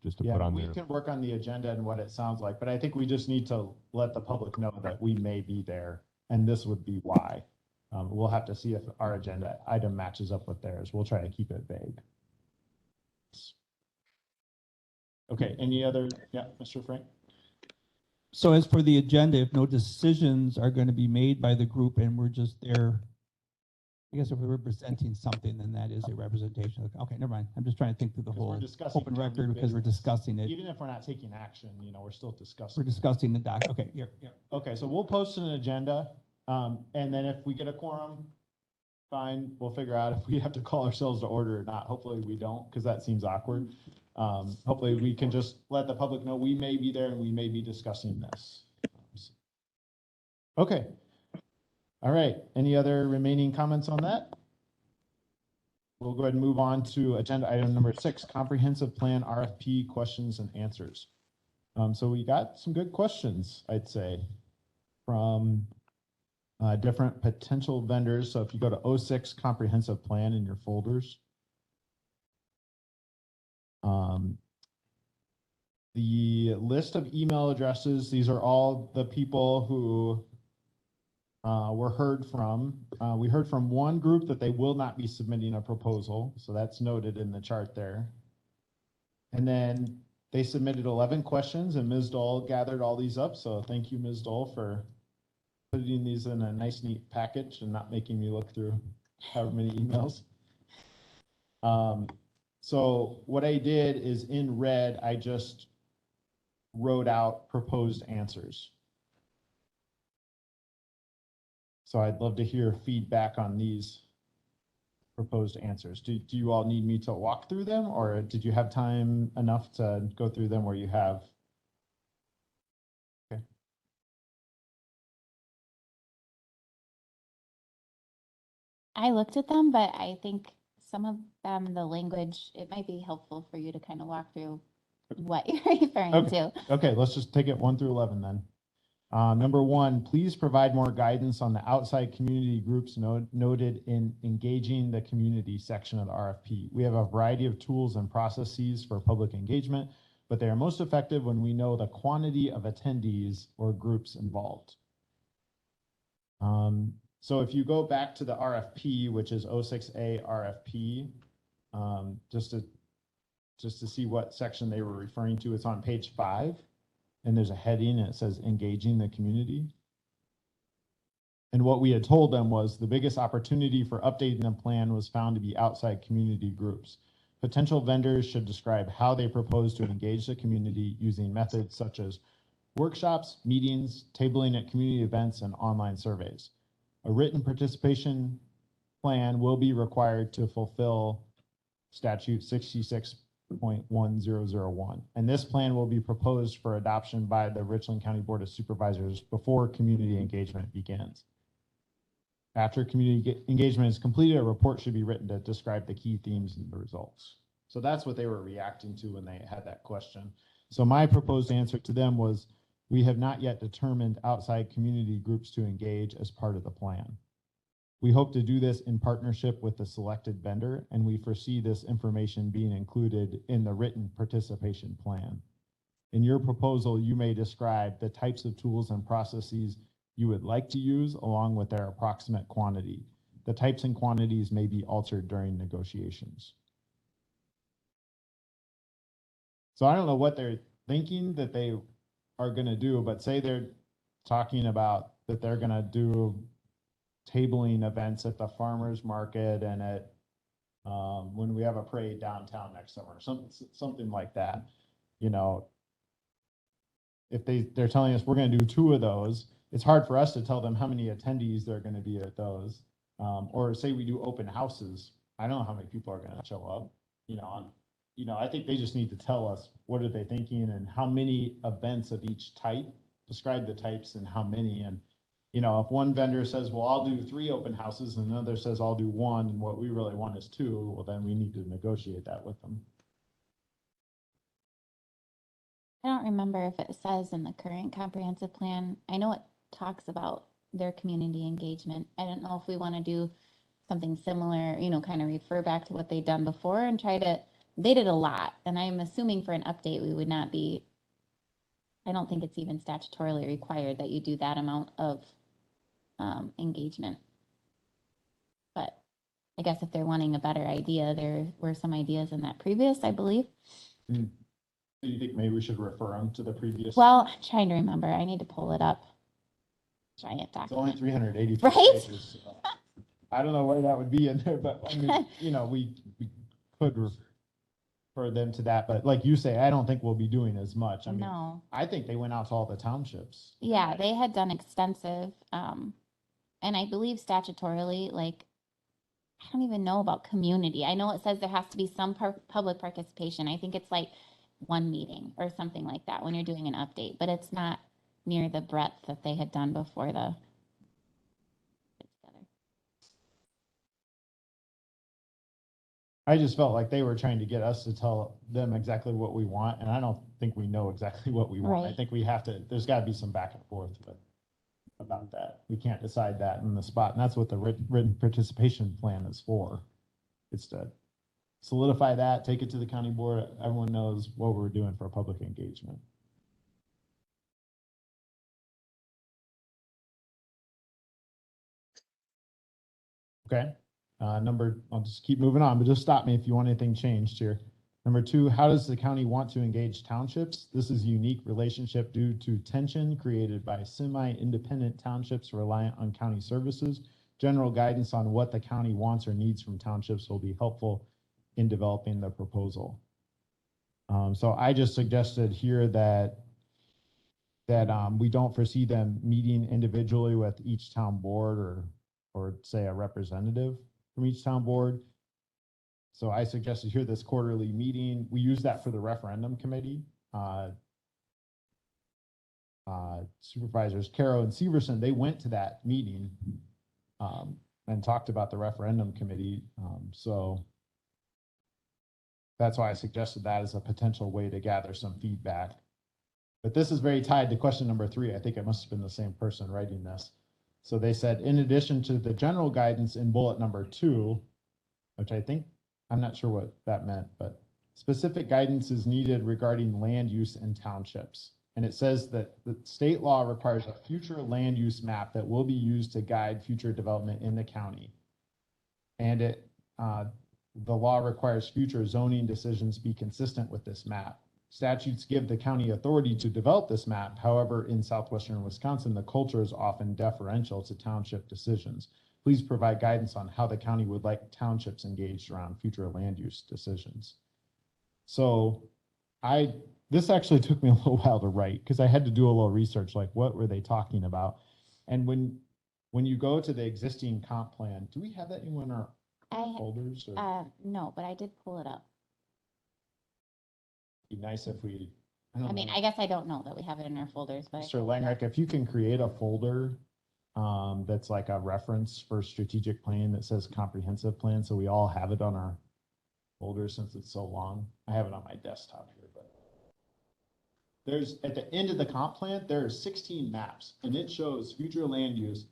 just to put on we there. can work on the agenda and what it sounds like, but I think we just need to let the public know that we may be there and this would be why. We'll have to see if our agenda item matches up with theirs. We'll try to keep it vague. Okay, any other, yeah, Mr. Frank? So as for the agenda, if no decisions are going to be made by the group and we're just there, I guess if we're representing something, then that is a representation. Okay, never mind. I'm just trying to think through the 'Cause we're whole discussing open county record because we're business. discussing it. Even if we're not taking action, you know, we're still discussing. We're discussing the doc. Okay, here. Okay, so we'll post an agenda, and then if we get a quorum, fine, we'll figure out if we have to call ourselves to order or not. Hopefully we don't, because that seems awkward. Hopefully we can just let the public know we may be there and we may be discussing this. Okay. All right, any other remaining comments on that? We'll go ahead and move on to agenda item number 6, comprehensive plan RFP questions and answers. So we got some good questions, I'd say, from different potential vendors. So if you go to 06 comprehensive plan in your folders, the list of email addresses, these are all the people who were heard from. We heard from one group that they will not be submitting a proposal, so that's noted in the chart there. And then they submitted 11 questions, and Ms. Dole gathered all these up, so thank you, Ms. Dole, for putting these in a nice, neat package and not making me look through however many emails. So what I did is in red, I just wrote out proposed answers. So I'd love to hear feedback on these proposed answers. Do you all need me to walk through them, or did you have time enough to go through them where you have? Okay. I looked at them, but I think some of them, the language, it might be helpful for you to kind of walk through what you're referring to. Okay, let's just take it 1 through 11 then. Number 1, please provide more guidance on the outside community groups noted in engaging the community section of the RFP. We have a variety of tools and processes for public engagement, but they are most effective when we know the quantity of attendees or groups involved. So if you go back to the RFP, which is 06A RFP, just to see what section they were referring to, it's on page 5. And there's a heading and it says engaging the community. And what we had told them was the biggest opportunity for updating the plan was found to be outside community groups. Potential vendors should describe how they propose to engage the community using methods such as workshops, meetings, tabling at community events, and online surveys. A written participation plan will be required to fulfill statute 66.1001. And this plan will be proposed for adoption by the Richland County Board of Supervisors before community engagement begins. After community engagement is completed, a report should be written to describe the key themes and the results. So that's what they were reacting to when they had that question. So my proposed answer to them was, we have not yet determined outside community groups to engage as part of the plan. We hope to do this in partnership with the selected vendor, and we foresee this information being included in the written participation plan. In your proposal, you may describe the types of tools and processes you would like to use along with their approximate quantity. The types and quantities may be altered during negotiations. So I don't know what they're thinking that they are going to do, but say they're talking about that they're going to do tabling events at the farmers market and at when we have a parade downtown next summer, something like that. You know, if they're telling us we're going to do 2 of those, it's hard for us to tell them how many attendees they're going to be at those. Or say we do open houses, I don't know how many people are going to show up. I think they just need to tell us what are they thinking and how many events of each type, describe the types and how many. And if one vendor says, well, I'll do 3 open houses, and another says I'll do 1, and what we really want is 2, well, then we need to negotiate that with them. I don't remember if it says in the current comprehensive plan. I know it talks about their community engagement. I don't know if we want to do something similar, kind of refer back to what they've done before and they did a lot. And I'm assuming for an update, we would not be, I don't think it's even statutorily required that you do that amount of engagement. I guess if they're wanting a better idea, there were some ideas in that previous, I believe. Do you think maybe we should refer them to the previous? Well, I'm trying to remember. I need to pull it up. Giant It's only document. 380 Right? pages. So I don't know where that would be in there, but I mean, we could refer them to that. But like you say, I don't think we'll be doing as much. I mean, No. I think they went out to all the townships. Yeah, they had done extensive, and I believe statutorily, like, I don't even know about community. I know it says there has to be some public participation. I think it's like one meeting or something like that when you're doing an update, but it's not near the breadth that they had done before the. I just felt like they were trying to get us to tell them exactly what we want, and I don't think we know exactly what we want. I Right. think we have to, there's gotta be some back and forth, but about that. We can't decide that in the spot, and that's what the written participation plan is for. It's to solidify that, take it to the county board. Everyone knows what we're doing for public engagement. Okay. I'll just keep moving on, but just stop me if you want anything changed here. Number 2, how does the county want to engage townships? This is a unique relationship due to tension created by semi-independent townships reliant on county services. General guidance on what the county wants or needs from townships will be helpful in developing the proposal. So I just suggested here that we don't foresee them meeting individually with each town board or say a representative from each town board. So I suggested here this quarterly meeting. We use that for the referendum committee. Supervisors Caro and Severson, they went to that meeting and talked about the referendum committee. So that's why I suggested that as a potential way to gather some feedback. But this is very tied to question number 3. I think it must have been the same person writing this. So they said, in addition to the general guidance in bullet number 2, which I think, I'm not sure what that meant, but specific guidance is needed regarding land use in townships. And it says that the state law requires a future land use map that will be used to guide future development in the county. And the law requires future zoning decisions be consistent with this map. Statutes give the county authority to develop this map. However, in southwestern Wisconsin, the culture is often deferential to township decisions. Please provide guidance on how the county would like townships engaged around future land use decisions. So this actually took me a little while to write because I had to do a little research, like what were they talking about? And when you go to the existing comp plan, do we have that in our folders? Or? No, but I did pull it up. Be nice if we. I mean, I guess I don't know that we have it in our folders, but. Mr. Langreich, if you can create a folder that's like a reference for strategic plan that says comprehensive plan, so we all have it on our folder since it's so long. I have it on my desktop here, but there's at the end of the comp plan, there are 16 maps, and it shows future land use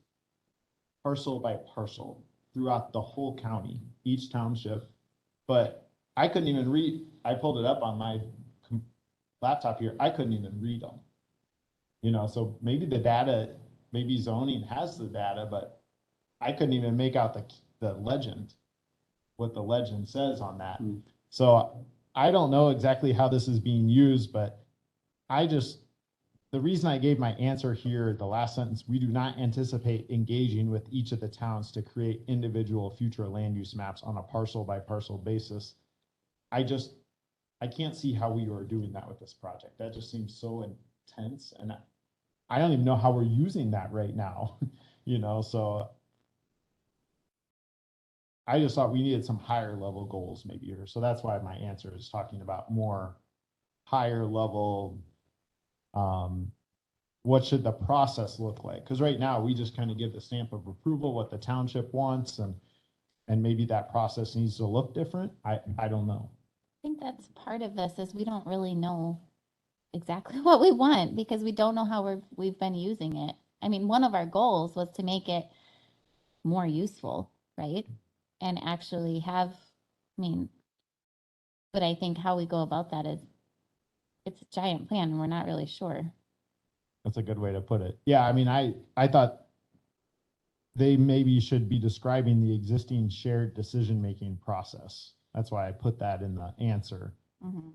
parcel by parcel throughout the whole county, each township. But I couldn't even read. I pulled it up on my laptop here. I couldn't even read them. So maybe the data. Maybe zoning has the data, but I couldn't even make out the legend, what the legend says on that. So I don't know exactly how this is being used, but the reason I gave my answer here, the last sentence, we do not anticipate engaging with each of the towns to create individual future land use maps on a parcel by parcel basis. I can't see how we are doing that with this project. That just seems so intense, and I don't even know how we're using that right now, so I just thought we needed some higher level goals maybe here. So that's why my answer is talking about more higher level, what should the process look like? Because right now we just kind of give the stamp of approval, what the township wants, and maybe that process needs to look different. I don't know. I think that's part of this is we don't really know exactly what we want because we don't know how we've been using it. I mean, one of our goals was to make it more useful, right? And actually but I think how we go about that is it's a giant plan and we're not really sure. That's a good way to put it. Yeah, I mean, I thought they maybe should be describing the existing shared decision-making process. That's why I put that in the answer. Mhm.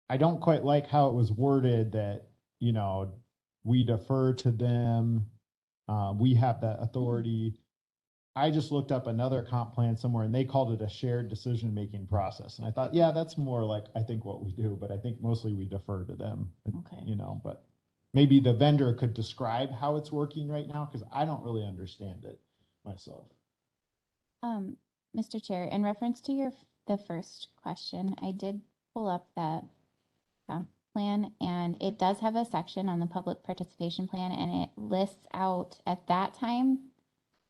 I don't quite like how it was worded that, you know, we defer to them. We have that authority. I just looked up another comp plan somewhere and they called it a shared decision-making process. And I thought, yeah, that's more like, I think what we do, but I think mostly we defer to them, Okay. you know, but maybe the vendor could describe how it's working right now, because I don't really understand it myself. Mr. Chair, in reference to the first question, I did pull up that plan, and it does have a section on the public participation plan, and it lists out at that time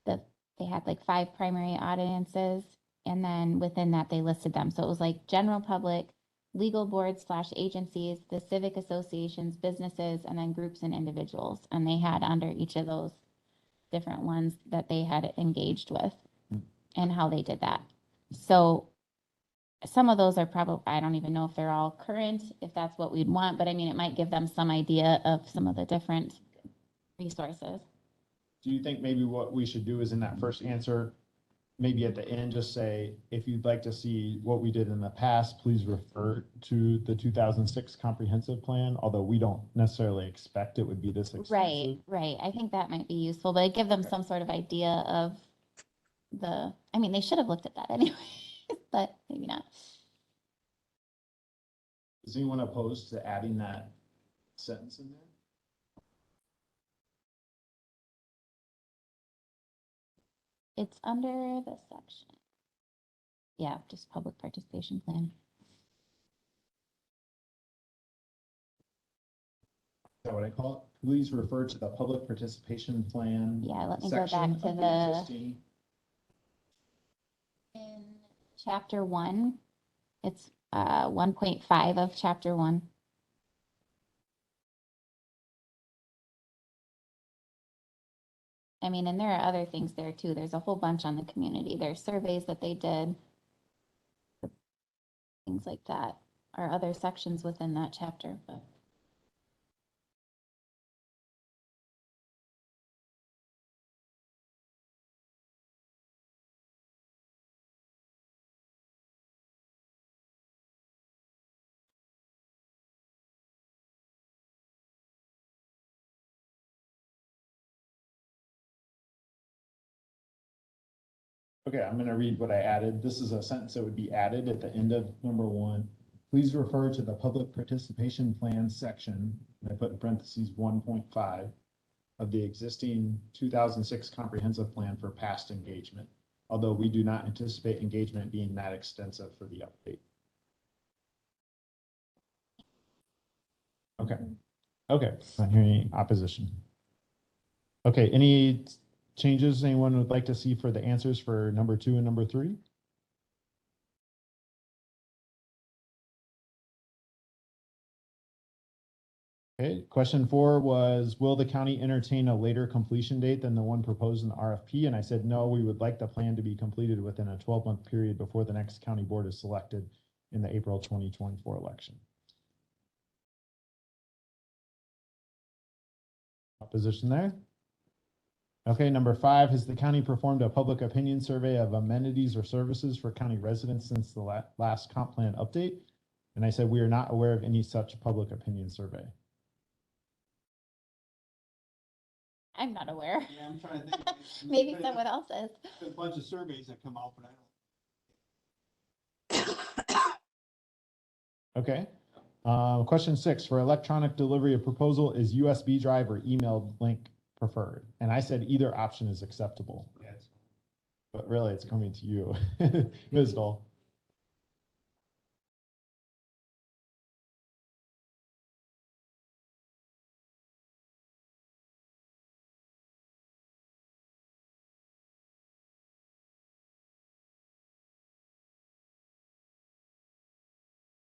that they had like 5 primary audiences, and then within that they listed them. So it was like general public, legal boards / agencies, the civic associations, businesses, and then groups and individuals. And they had under each of those different ones that they had engaged with and how they did that. So some of those are probably, I don't even know if they're all current, if that's what we'd want, but I mean, it might give them some idea of some of the different resources. Do you think maybe what we should do is in that first answer, maybe at the end, just say, if you'd like to see what we did in the past, please refer to the 2006 comprehensive plan, although we don't necessarily expect it would be this extensive. Right, right. I think that might be useful, but give them some sort of idea of I mean, they should have looked at that anyway, but maybe not. Is anyone opposed to adding that sentence in there? It's under the section. Yeah, just public participation plan. Is that what I call it? Please refer to the public participation plan. Yeah, let me go back section to of the existing. in chapter 1. It's 1.5 of chapter 1. I mean, and there are other things there too. There's a whole bunch on the community. There's surveys that they did. Things like that are other sections within that chapter, but. Okay, I'm going to read what I added. This is a sentence that would be added at the end of number 1. Please refer to the public participation plan section, and I put in parentheses 1.5 of the existing 2006 comprehensive plan for past engagement, although we do not anticipate engagement being that extensive for the update. Okay. Okay, not hearing any opposition. Okay, any changes anyone would like to see for the answers for number 2 and number 3? Okay, question 4 was, will the county entertain a later completion date than the one proposed in the RFP? And I said, no, we would like the plan to be completed within a 12-month period before the next county board is selected in the April 2024 election. Opposition there? Okay, number 5, has the county performed a public opinion survey of amenities or services for county residents since the last comp plan update? And I said, we are not aware of any such public opinion survey. I'm not aware. Yeah, I'm trying to think. Maybe someone else is. There's a bunch of surveys that come out, but I don't. Okay. Question 6, for electronic delivery of proposal, is USB drive or email link preferred? And I said either option is acceptable. Yes. But really, it's coming to you, Ms. Dahl.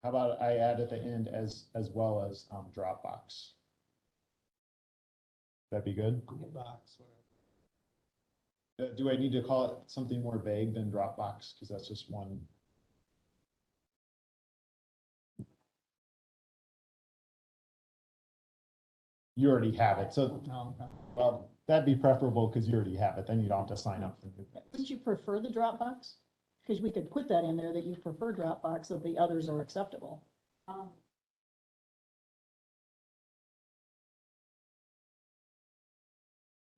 How about I add at the end as well as Dropbox? That'd be good. Box, Do I need to call it something more vague than Dropbox? Because that's just one. you already have it. So, No, okay. well, that'd be preferable because you already have it. Then you don't have to sign up for new things. Wouldn't you prefer the Dropbox? Because we could put that in there that you prefer Dropbox, if the others are acceptable.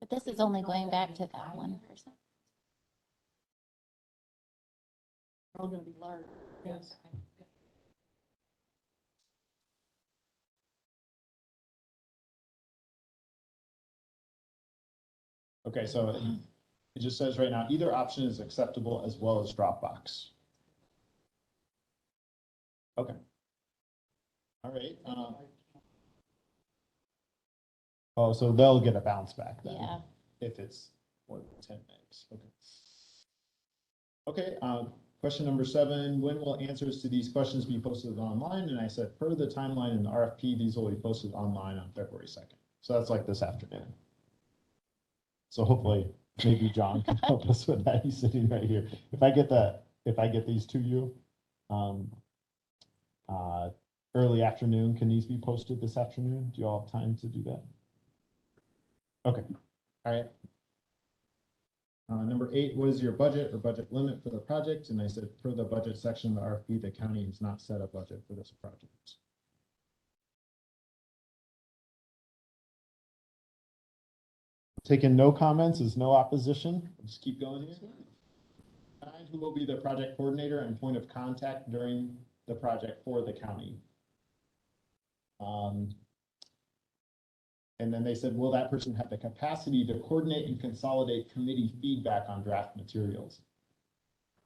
But this is only going back to that one person. They're all gonna be large, yes. Okay, so it just says right now, either option is acceptable as well as Dropbox. Okay. All right. Oh, so they'll get a bounce back then. Yeah. If it's more than 10 megs. Okay. Okay, question number 7, when will answers to these questions be posted online? And I said, per the timeline in the RFP, these will be posted online on February 2nd. So that's like this afternoon. So hopefully maybe John can help us with that. He's sitting right here. If I get these to you, early afternoon, can these be posted this afternoon? Do you all have time to do that? Okay, all right. Number 8, what is your budget or budget limit for the project? And I said, per the budget section of the RFP, the county has not set a budget for this project. Taking no comments is no opposition. We'll just keep going here. 9, who will be the project coordinator and point of contact during the project for the county? And then they said, will that person have the capacity to coordinate and consolidate committee feedback on draft materials?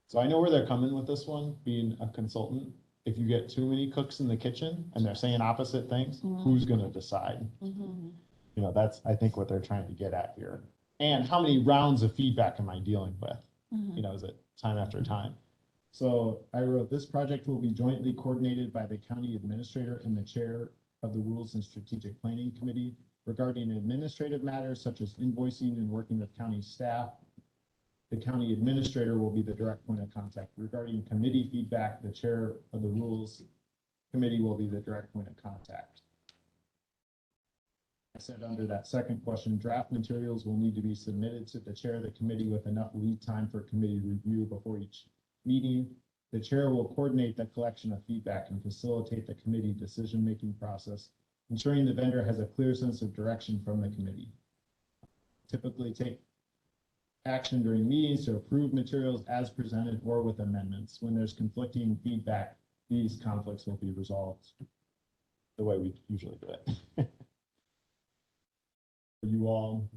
So I know where they're coming with this one, being a consultant. If you get too many cooks in the kitchen and they're saying opposite things, who's going to decide? You know, that's, I think, what they're trying to get at here. And how many rounds of feedback am I dealing with? You know, is it time after time? So I wrote, this project will be jointly coordinated by the county administrator and the chair of the Rules and Strategic Planning Committee regarding administrative matters such as invoicing and working with county staff. The county administrator will be the direct point of contact. Regarding committee feedback, the chair of the Rules Committee will be the direct point of contact. I said under that second question, draft materials will need to be submitted to the chair of the committee with enough lead time for committee review before each meeting. The chair will coordinate the collection of feedback and facilitate the committee decision-making process, ensuring the vendor has a clear sense of direction from the committee. Typically take action during meetings to approve materials as presented or with amendments. When there's conflicting feedback, these conflicts will be resolved the way we usually do it. Are you all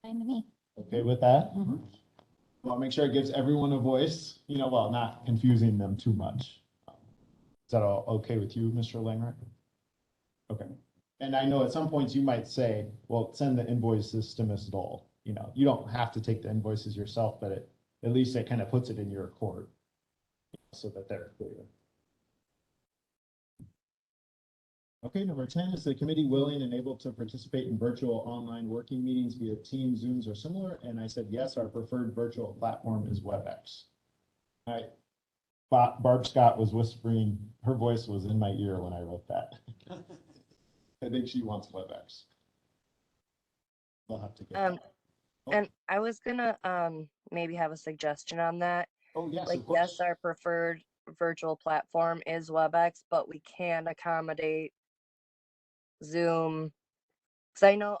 Fine to me. okay with that? Well, I'll make sure it gives everyone a voice, you know, while not confusing them too much. Is that all okay with you, Mr. Langreich? Okay. And I know at some points you might say, well, send the invoices to Ms. Dole. You know, you don't have to take the invoices yourself, but at least it kind of puts it in your court so that they're clear. Okay, number 10, is the committee willing and able to participate in virtual online working meetings via Teams, Zooms, or similar? And I said, yes, our preferred virtual platform is WebEx. All right. Barb Scott was whispering, her voice was in my ear when I wrote that. I think she wants WebEx. We'll have to get that. And I was gonna maybe have a suggestion on that. Oh, yes, Like, of course. yes, our preferred virtual platform is WebEx, but we can accommodate Zoom. Because I know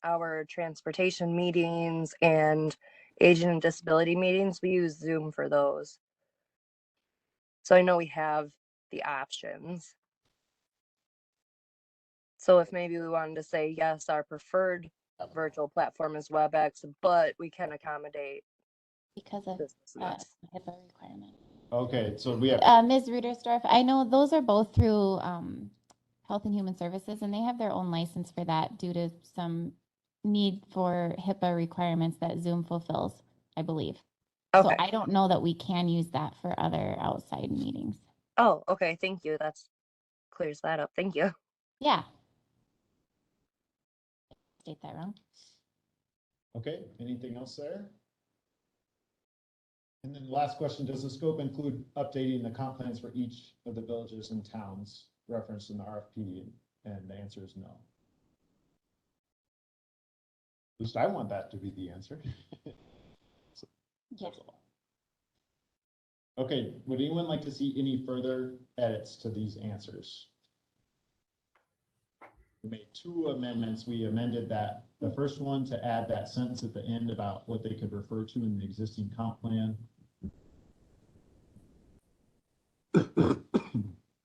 our transportation meetings and aging and disability meetings, we use Zoom for those. So I know we have the options. So if maybe we wanted to say, yes, our preferred virtual platform is WebEx, but we can accommodate Because of this. HIPAA requirement. Okay, so we have, Ms. Rudersdorf, I know those are both through Health and Human Services, and they have their own license for that due to some need for HIPAA requirements that Zoom fulfills, I believe. Okay. So I don't know that we can use that for other outside meetings. Oh, okay. Thank you. That's clears that up. Thank you. Yeah. State that wrong. okay, anything else there? And then the last question, does the scope include updating the comp plans for each of the villages and towns referenced in the RFP? And the answer is no. least I want that to be the answer. So, Yeah. that's all. Okay, would anyone like to see any further edits to these answers? We made 2 amendments. We amended that, the first one to add that sentence at the end about what they could refer to in the existing comp plan.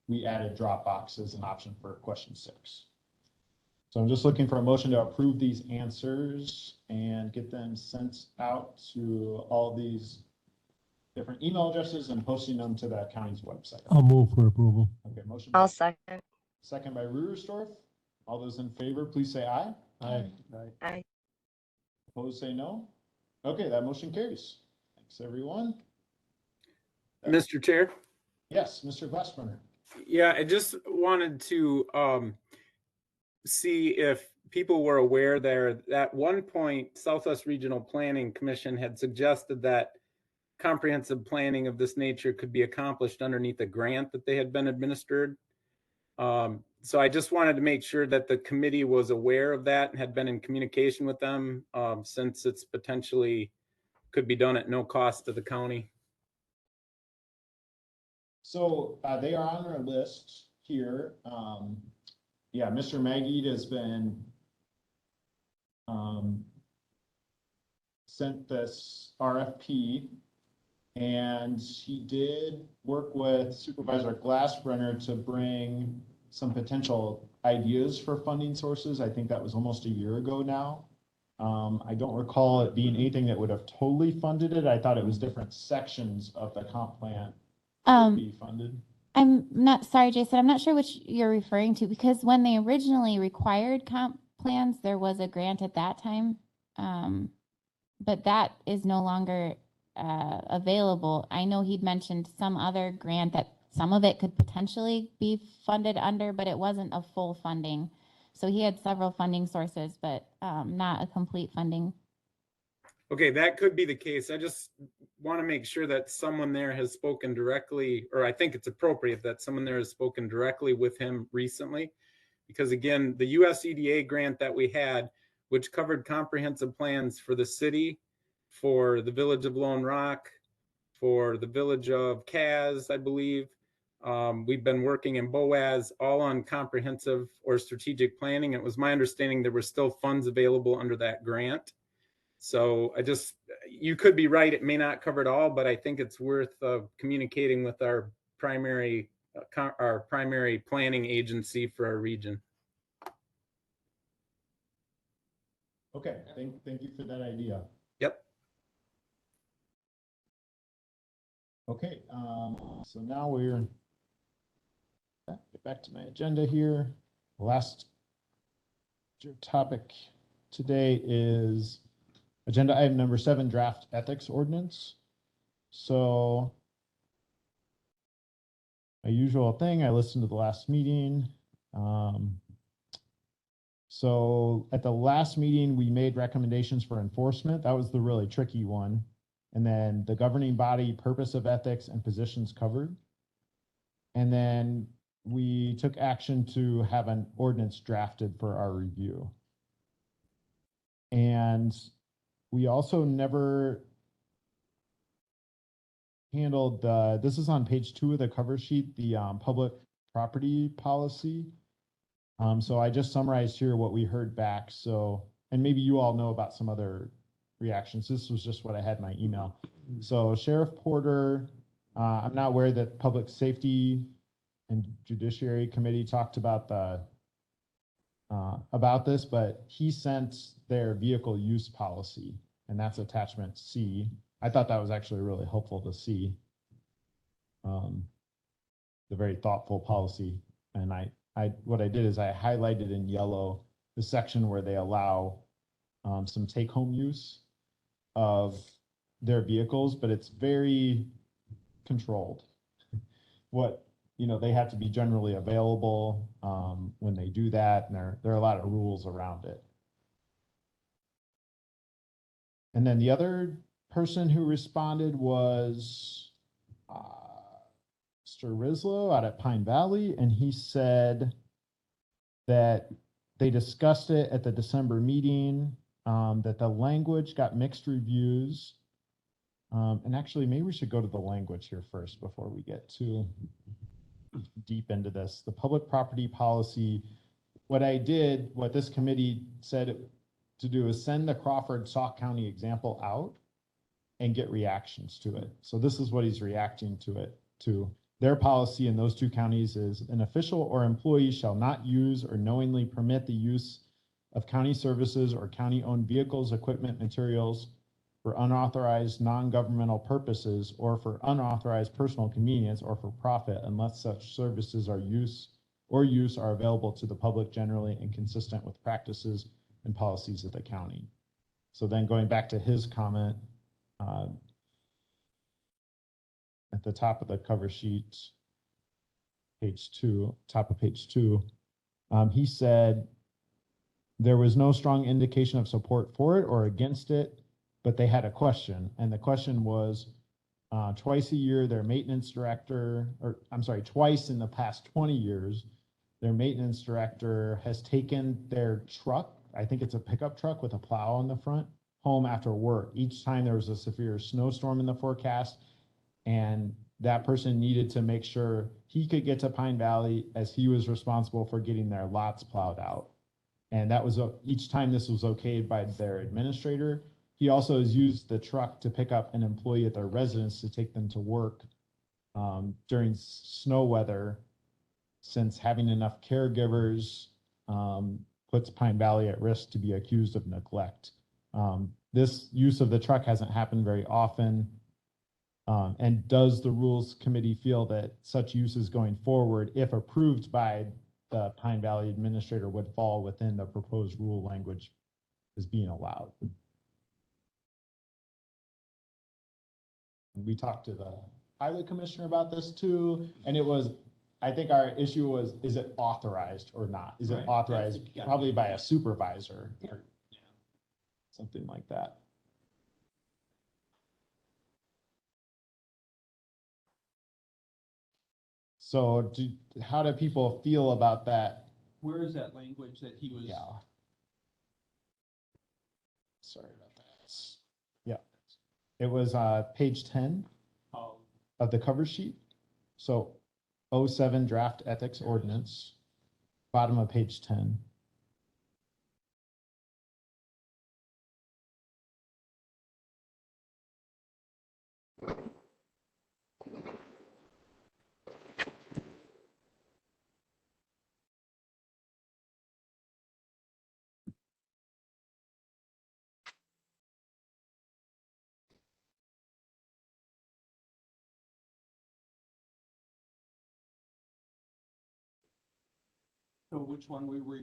We added Dropbox as an option for question 6. So I'm just looking for a motion to approve these answers and get them sent out to all these different email addresses and posting them to the county's website. I'll move for approval. Okay, motion. I'll second. Second by Rudersdorf. All those in favor, please say aye. Aye. Aye. Opposed, say no. Okay, that motion carries. Thanks, everyone. Mr. Chair? Yes, Mr. Glassburner. Yeah, I just wanted to see if people were aware there that at one point Southwest Regional Planning Commission had suggested that comprehensive planning of this nature could be accomplished underneath a grant that they had been administered. So I just wanted to make sure that the committee was aware of that and had been in communication with them, since it's potentially could be done at no cost to the county. So they are on our list here. Yeah, Mr. Magid has been sent this RFP, and he did work with Supervisor Glassbrenner to bring some potential ideas for funding sources. I think that was almost a year ago now. I don't recall it being anything that would have totally funded it. I thought it was different sections of the comp plan would be funded. I'm not sorry, Jason. I'm not sure which you're referring to, because when they originally required comp plans, there was a grant at that time. But that is no longer available. I know he'd mentioned some other grant that some of it could potentially be funded under, but it wasn't a full funding. So he had several funding sources, but not a complete funding. Okay, that could be the case. I just want to make sure that someone there has spoken directly, or I think it's appropriate that someone there has spoken directly with him recently. Because again, the USEDA grant that we had, which covered comprehensive plans for the city, for the village of Lone Rock, for the village of Kaz, I believe. We've been working in BOAS, all on comprehensive or strategic planning. It was my understanding there were still funds available under that grant. So you could be right, it may not cover it all, but I think it's worth communicating with our primary planning agency for our region. Okay, thank you for that idea. Yep. Okay, so now we're get back to my agenda here. The last topic today is agenda item number 7, draft ethics ordinance. So my usual thing, I listened to the last meeting. So at the last meeting, we made recommendations for enforcement. That was the really tricky one. And then the governing body, purpose of ethics, and positions covered. And then we took action to have an ordinance drafted for our review. And we also never handled this is on page 2 of the cover sheet, the public property policy. So I just summarized here what we heard back. So, and maybe you all know about some other reactions. This was just what I had in my email. So Sheriff Porter, I'm not aware that Public Safety and Judiciary Committee talked about about this, but he sent their vehicle use policy, and that's attachment C. I thought that was actually really helpful to see. The very thoughtful policy. And what I did is I highlighted in yellow the section where they allow some take-home use of their vehicles, but it's very controlled. They have to be generally available when they do that, and there are a lot of rules around it. And then the other person who responded was Mr. Rislow out at Pine Valley, and he said that they discussed it at the December meeting. that the language got mixed reviews. And actually, maybe we should go to the language here first before we get too deep into this. The public property policy, what this committee said to do is send the Crawford Sauk County example out and get reactions to it. So this is what he's reacting to. Their policy in those two counties is an official or employee shall not use or knowingly permit the use of county services or county-owned vehicles, equipment, materials for unauthorized non-governmental purposes or for unauthorized personal convenience or for profit unless such services are use are available to the public generally and consistent with practices and policies of the county. So then going back to his comment, at the top of the cover sheet, top of page 2, he said there was no strong indication of support for it or against it, but they had a question. And the question was, twice a year, their maintenance director, twice in the past 20 years, their maintenance director has taken their truck, I think it's a pickup truck with a plow on the front, home after work. Each time there was a severe snowstorm in the forecast, and that person needed to make sure he could get to Pine Valley as he was responsible for getting their lots plowed out. And that was each time this was okayed by their administrator. He also has used the truck to pick up an employee at their residence to take them to work during snow weather, since having enough caregivers puts Pine Valley at risk to be accused of neglect. This use of the truck hasn't happened very often. And does the Rules Committee feel that such uses going forward, if approved by the Pine Valley Administrator, would fall within the proposed rule language as being allowed? We talked to the Highway Commissioner about this too, and it was, I think our issue was, is it authorized or not? Is it authorized probably by a supervisor or something like that? So how do people feel about that? Where is that language that he was? Yeah. Sorry about that. Yeah. It was page 10 of the cover sheet. So 07 draft ethics ordinance, bottom of page 10. So which one we were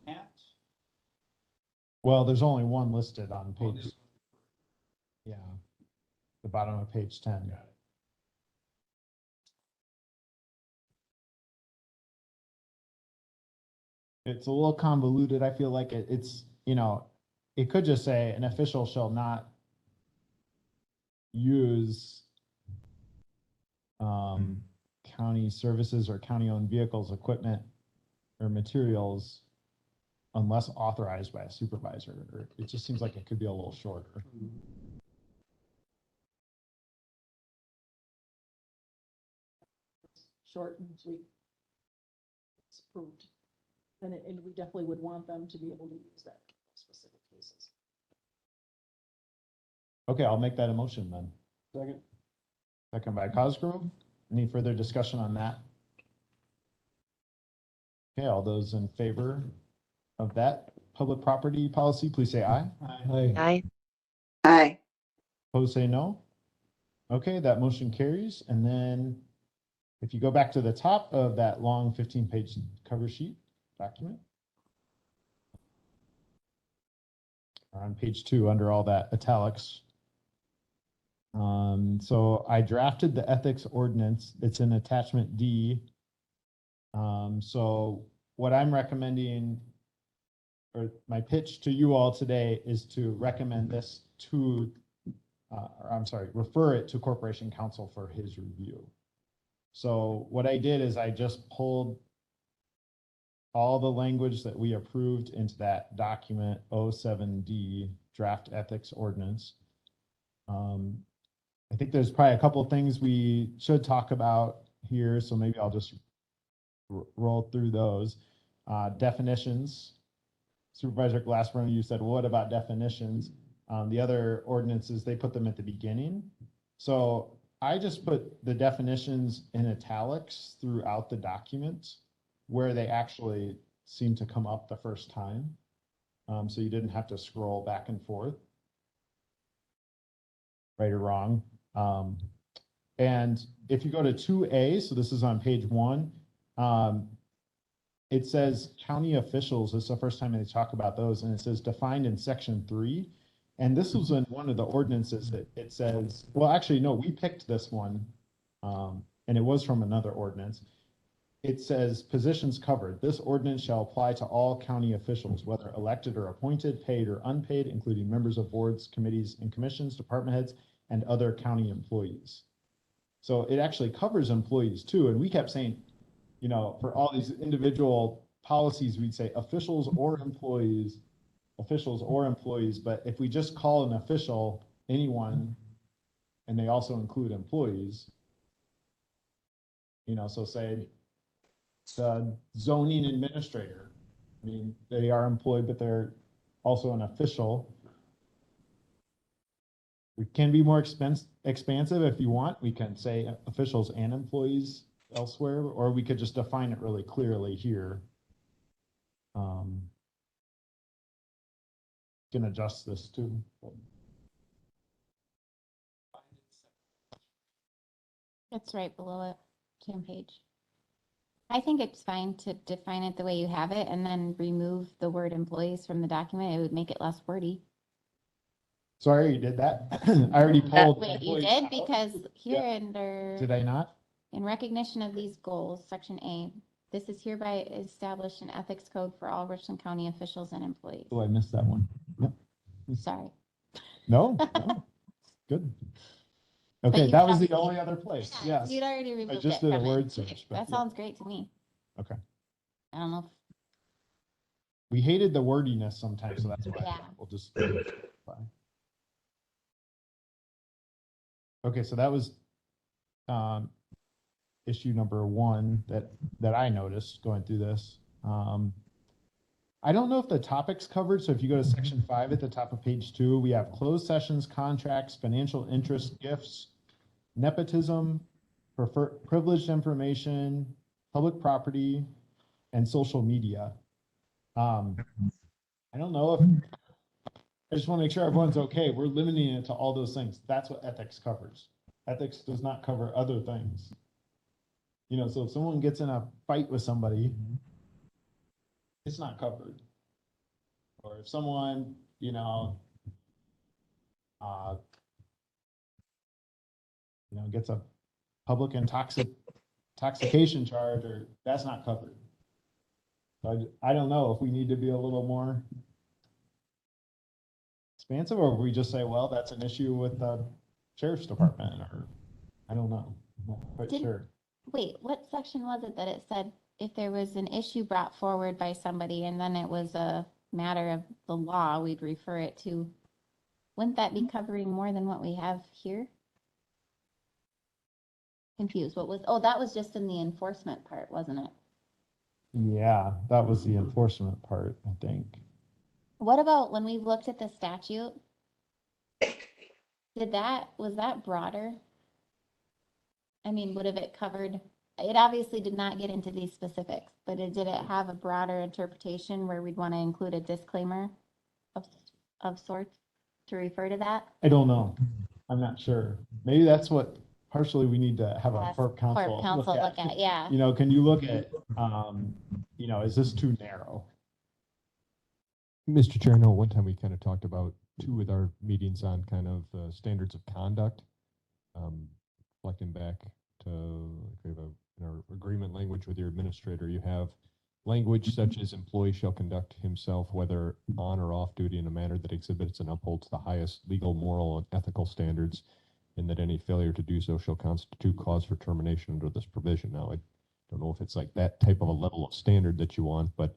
at? Well, there's only one listed on page. Yeah. The bottom of page 10. It's a little convoluted. I feel like it's, it could just say an official shall not use county services or county-owned vehicles, equipment, or materials unless authorized by a supervisor. Or it just seems like it could be a little shorter. Short and sweet. It's approved. And we definitely would want them to be able to use that in specific cases. Okay, I'll make that a motion then. Second. Second by Cosgrove. Any further discussion on that? Okay, all those in favor of that public property policy, please say aye. Aye. Aye. Aye. Opposed, say no. Okay, that motion carries. And then if you go back to the top of that long 15-page cover sheet document, or on page 2 under all that italics. So I drafted the ethics ordinance. It's in attachment D. So what I'm recommending, or my pitch to you all today, is to recommend this to, refer it to Corporation Counsel for his review. So what I did is I just pulled all the language that we approved into that document 07D draft ethics ordinance. I think there's probably a couple of things we should talk about here, so maybe I'll just roll through those. Definitions. Supervisor Glassburn, you said, what about definitions? The other ordinances, they put them at the beginning. So I just put the definitions in italics throughout the document where they actually seem to come up the first time. So you didn't have to scroll back and forth, right or wrong. And if you go to 2A, so this is on page 1, it says county officials. This is the first time they talk about those, and it says defined in section 3. And this was in one of the ordinances that it says, well, actually, no, we picked this one, and it was from another ordinance. It says positions covered. This ordinance shall apply to all county officials, whether elected or appointed, paid or unpaid, including members of boards, committees, and commissions, department heads, and other county employees. So it actually covers employees too. And we kept saying, you know, for all these individual policies, we'd say officials or employees, but if we just call an official anyone, and they also include employees, you know, so say the zoning administrator, I mean, they are employed, but they're also an official. We can be more expansive if you want. We can say officials and employees elsewhere, or we could just define it really clearly here. Can adjust this too. It's right below it, same page. I think it's fine to define it the way you have it and then remove the word employees from the document. It would make it less wordy. So I already did that. I already pulled. Wait, you employees did? out. Because here Yeah. under, Did I not? in recognition of these goals, section A, this is hereby established an ethics code for all Richland County officials and employees. Oh, I missed that one. Yep. Sorry. No, no. Good. But Okay, you that was have- the only other place. Yeah, Yes. you'd already removed it just did a from word it. search, but That yeah. sounds great to me. Okay. I don't know. We hated the wordiness sometimes, so that's why Yeah. we'll just. Okay, so that was issue number 1 that I noticed going through this. I don't know if the topic's covered, so if you go to section 5 at the top of page 2, we have closed sessions, contracts, financial interest, gifts, nepotism, privileged information, public property, and social media. I don't know if, I just want to make sure everyone's okay. We're limiting it to all those things. That's what ethics covers. Ethics does not cover other things. You know, so if someone gets in a fight with somebody, it's not covered. Or if someone, you know, gets a public intoxication charge, or that's not covered. So I don't know if we need to be a little more expansive, or if we just say, well, that's an issue with the sheriff's department, or I don't know. I'm not quite sure. Wait, what section was it that it said if there was an issue brought forward by somebody and then it was a matter of the law, we'd refer it to, wouldn't that be covering more than what we have here? Confused. What was, oh, that was just in the enforcement part, wasn't it? Yeah, that was the enforcement part, I think. What about when we looked at the statute? Was that broader? I mean, would have it covered, it obviously did not get into these specifics, but did it have a broader interpretation where we'd want to include a disclaimer of sorts to refer to that? I don't know. I'm not sure. Maybe that's what partially we need to have a Yes, corp counsel look at, yeah. You know, can you look at, you know, is this too narrow? Mr. Chair, I know one time we kind of talked about too with our meetings on kind of standards of conduct. Reflecting back to we have in our agreement language with your administrator, you have language such as employee shall conduct himself whether on or off duty in a manner that exhibits and upholds the highest legal, moral, and ethical standards, and that any failure to do so shall constitute cause for termination under this provision. Now, don't know if it's like that type of a level of standard that you want, but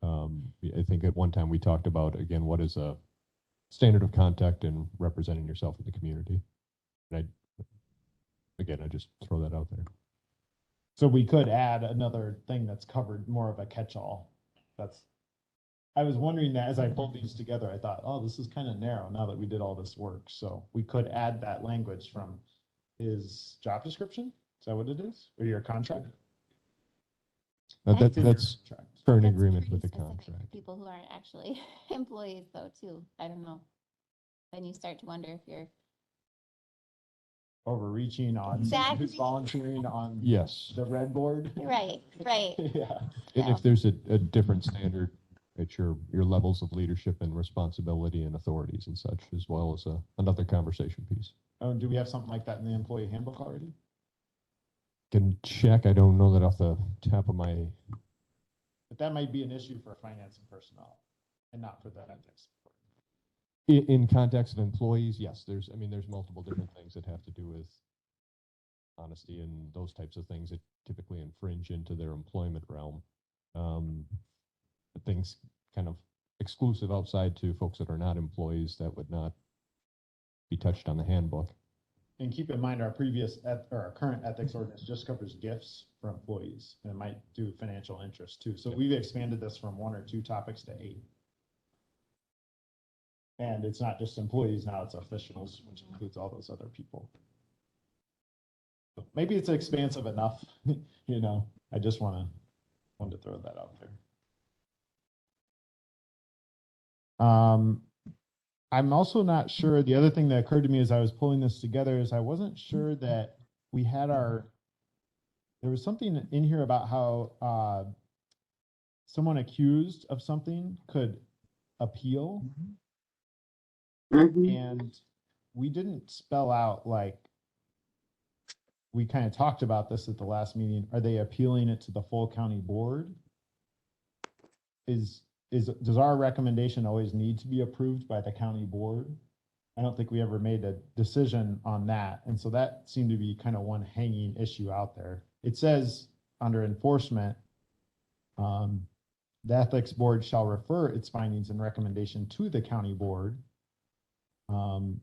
I think at one time we talked about, again, what is a standard of contact and representing yourself in the community. And I just throw that out there. So we could add another thing that's covered, more of a catch-all. I was wondering that as I pulled these together, I thought, oh, this is kind of narrow now that we did all this work. So we could add that language from his job description. Is that what it is? Or your contract? That's Contract. current That's agreement pretty with the specific to contract. people who aren't actually employees though, too. I don't know. Then you start to wonder if you're, Overreaching on someone Exactly. who's volunteering on Yes. the red board. right. Yeah. And So- if there's a different standard at your levels of leadership and responsibility and authorities and such, as well as another conversation piece. Oh, do we have something like that in the employee handbook already? Can check, I don't know that off the top of my, But that might be an issue for finance and personnel and not for the ethics. in context of employees, yes, there's multiple different things that have to do with honesty and those types of things that typically infringe into their employment realm. Things kind of exclusive outside to folks that are not employees that would not be touched on the handbook. And keep in mind, our our current ethics ordinance just covers gifts for employees, and it might do financial interest too. So we've expanded this from 1 or 2 topics to 8. And it's not just employees, now it's officials, which includes all those other people. So maybe it's expansive enough, I just wanted to throw that out there. I'm also not sure, the other thing that occurred to me as I was pulling this together is I wasn't sure that we had there was something in here about how someone accused of something could appeal. Mhm. And we didn't spell out, like, we kind of talked about this at the last meeting. Are they appealing it to the full county board? Does our recommendation always need to be approved by the county board? I don't think we ever made a decision on that. And so that seemed to be kind of one hanging issue out there. It says under enforcement, the ethics board shall refer its findings and recommendation to the county board.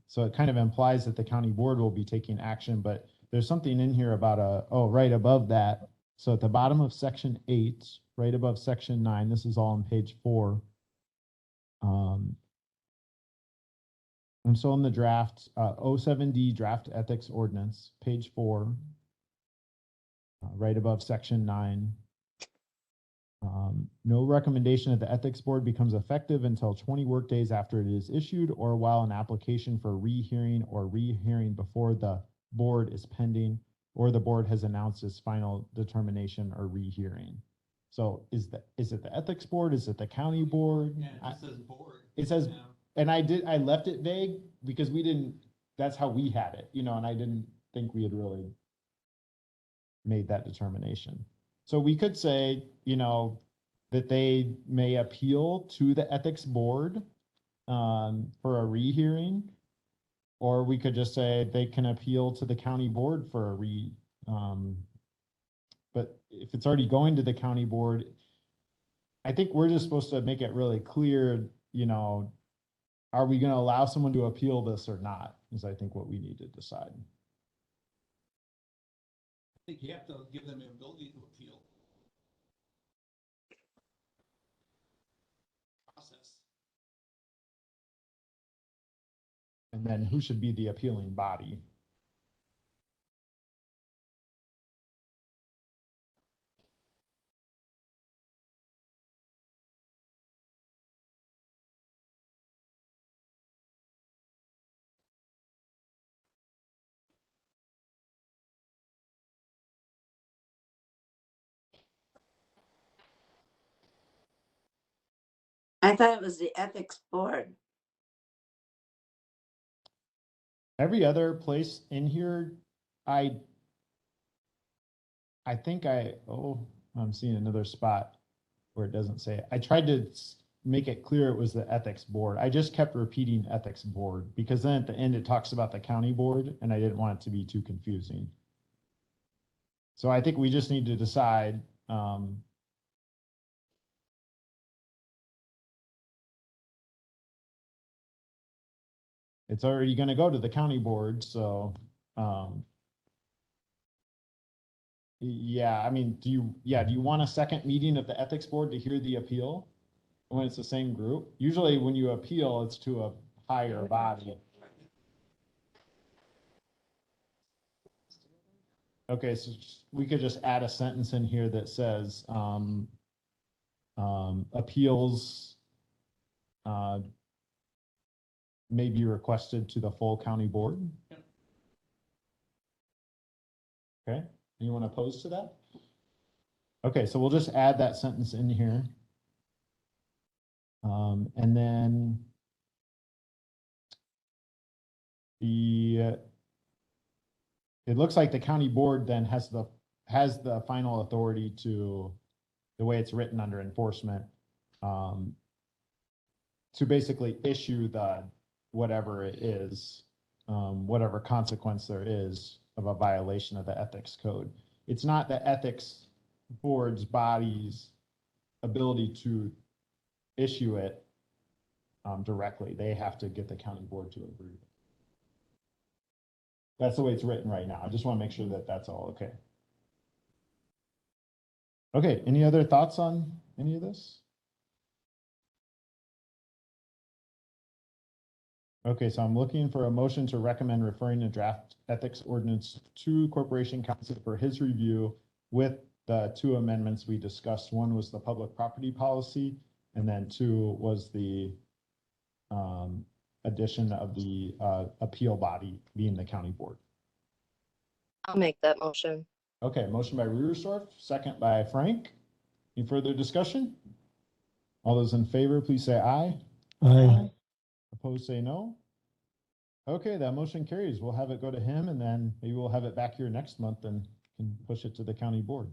So it kind of implies that the county board will be taking action, but there's something in here about right above that. So at the bottom of section 8, right above section 9, this is all on page 4. And so in the draft, 07D draft ethics ordinance, page 4, right above section 9. No recommendation of the ethics board becomes effective until 20 workdays after it is issued or while an application for rehearing or rehearing before the board is pending or the board has announced its final determination or rehearing. So is it the ethics board? Is it the county board? Yeah, it just says board. It says, Yeah. and I left it vague because that's how we had it, and I didn't think we had really made that determination. So we could say, that they may appeal to the ethics board for a rehearing, or we could just say they can appeal to the county board for a but if it's already going to the county board, I think we're just supposed to make it really clear, are we going to allow someone to appeal this or not, is I think what we need to decide. I think you have to give them the ability to appeal. Process. And then who should be the appealing body? I thought it was the ethics board. Every other place in here, I think I'm seeing another spot where it doesn't say it. I tried to make it clear it was the ethics board. I just kept repeating ethics board because then at the end it talks about the county board and I didn't want it to be too confusing. So I think we just need to decide, it's already gonna go to the county board, so, yeah, I mean, do you want a second meeting of the ethics board to hear the appeal? When it's the same group? Usually when you appeal, it's to a higher body. Okay, so we could just add a sentence in here that says, appeals, may be requested to the full county board. Okay, anyone opposed to that? Okay, so we'll just add that sentence in here. And then it looks like the county board then has the final authority to, the way it's written under enforcement, to basically issue the, whatever it is, whatever consequence there is of a violation of the ethics code. It's not the ethics board's body's ability to issue it directly. They have to get the county board to agree. That's the way it's written right now. I just want to make sure that that's all okay. Okay, any other thoughts on any of this? Okay, so I'm looking for a motion to recommend referring the draft ethics ordinance to Corporation Counsel for his review with the two amendments we discussed. One was the public property policy, and then two was the addition of the appeal body being the county board. I'll make that motion. Okay, motion by Rudersdorf, second by Frank. Any further discussion? All those in favor, please say aye. Aye. Opposed, say no. Okay, that motion carries. We'll have it go to him, and then maybe we'll have it back here next month and can push it to the county board.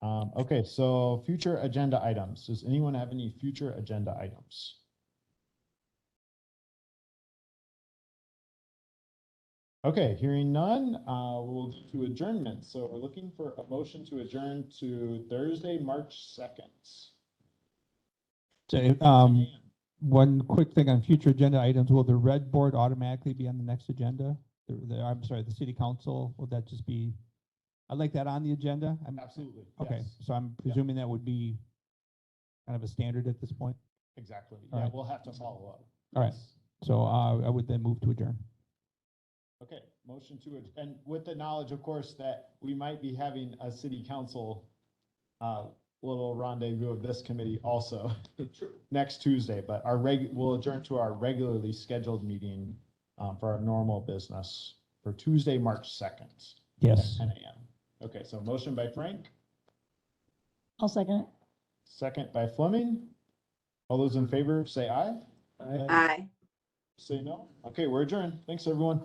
Okay, so future agenda items. Does anyone have any future agenda items? Okay, hearing none, we'll do to adjournment. So we're looking for a motion to adjourn to Thursday, March 2nd. So, one quick thing on future agenda items, will the red board automatically be on the next agenda? I'm sorry, the city council, will that just be, I'd like that on the agenda? Absolutely. Okay, yes. so I'm presuming that would be kind of a standard at this point? Exactly. All Yeah, right. we'll have to follow up. All right. Yes. So I would then move to adjourn. Okay, motion to, and with the knowledge, of course, that we might be having a city council little rendezvous of this committee also next Tuesday, but we'll adjourn to our regularly scheduled meeting for our normal business for Tuesday, March 2nd. Yes. At 10 a.m. Okay, so motion by Frank, I'll second it. second by Fleming. All those in favor, say aye. Aye. Say no. Okay, we're adjourned. Thanks, everyone.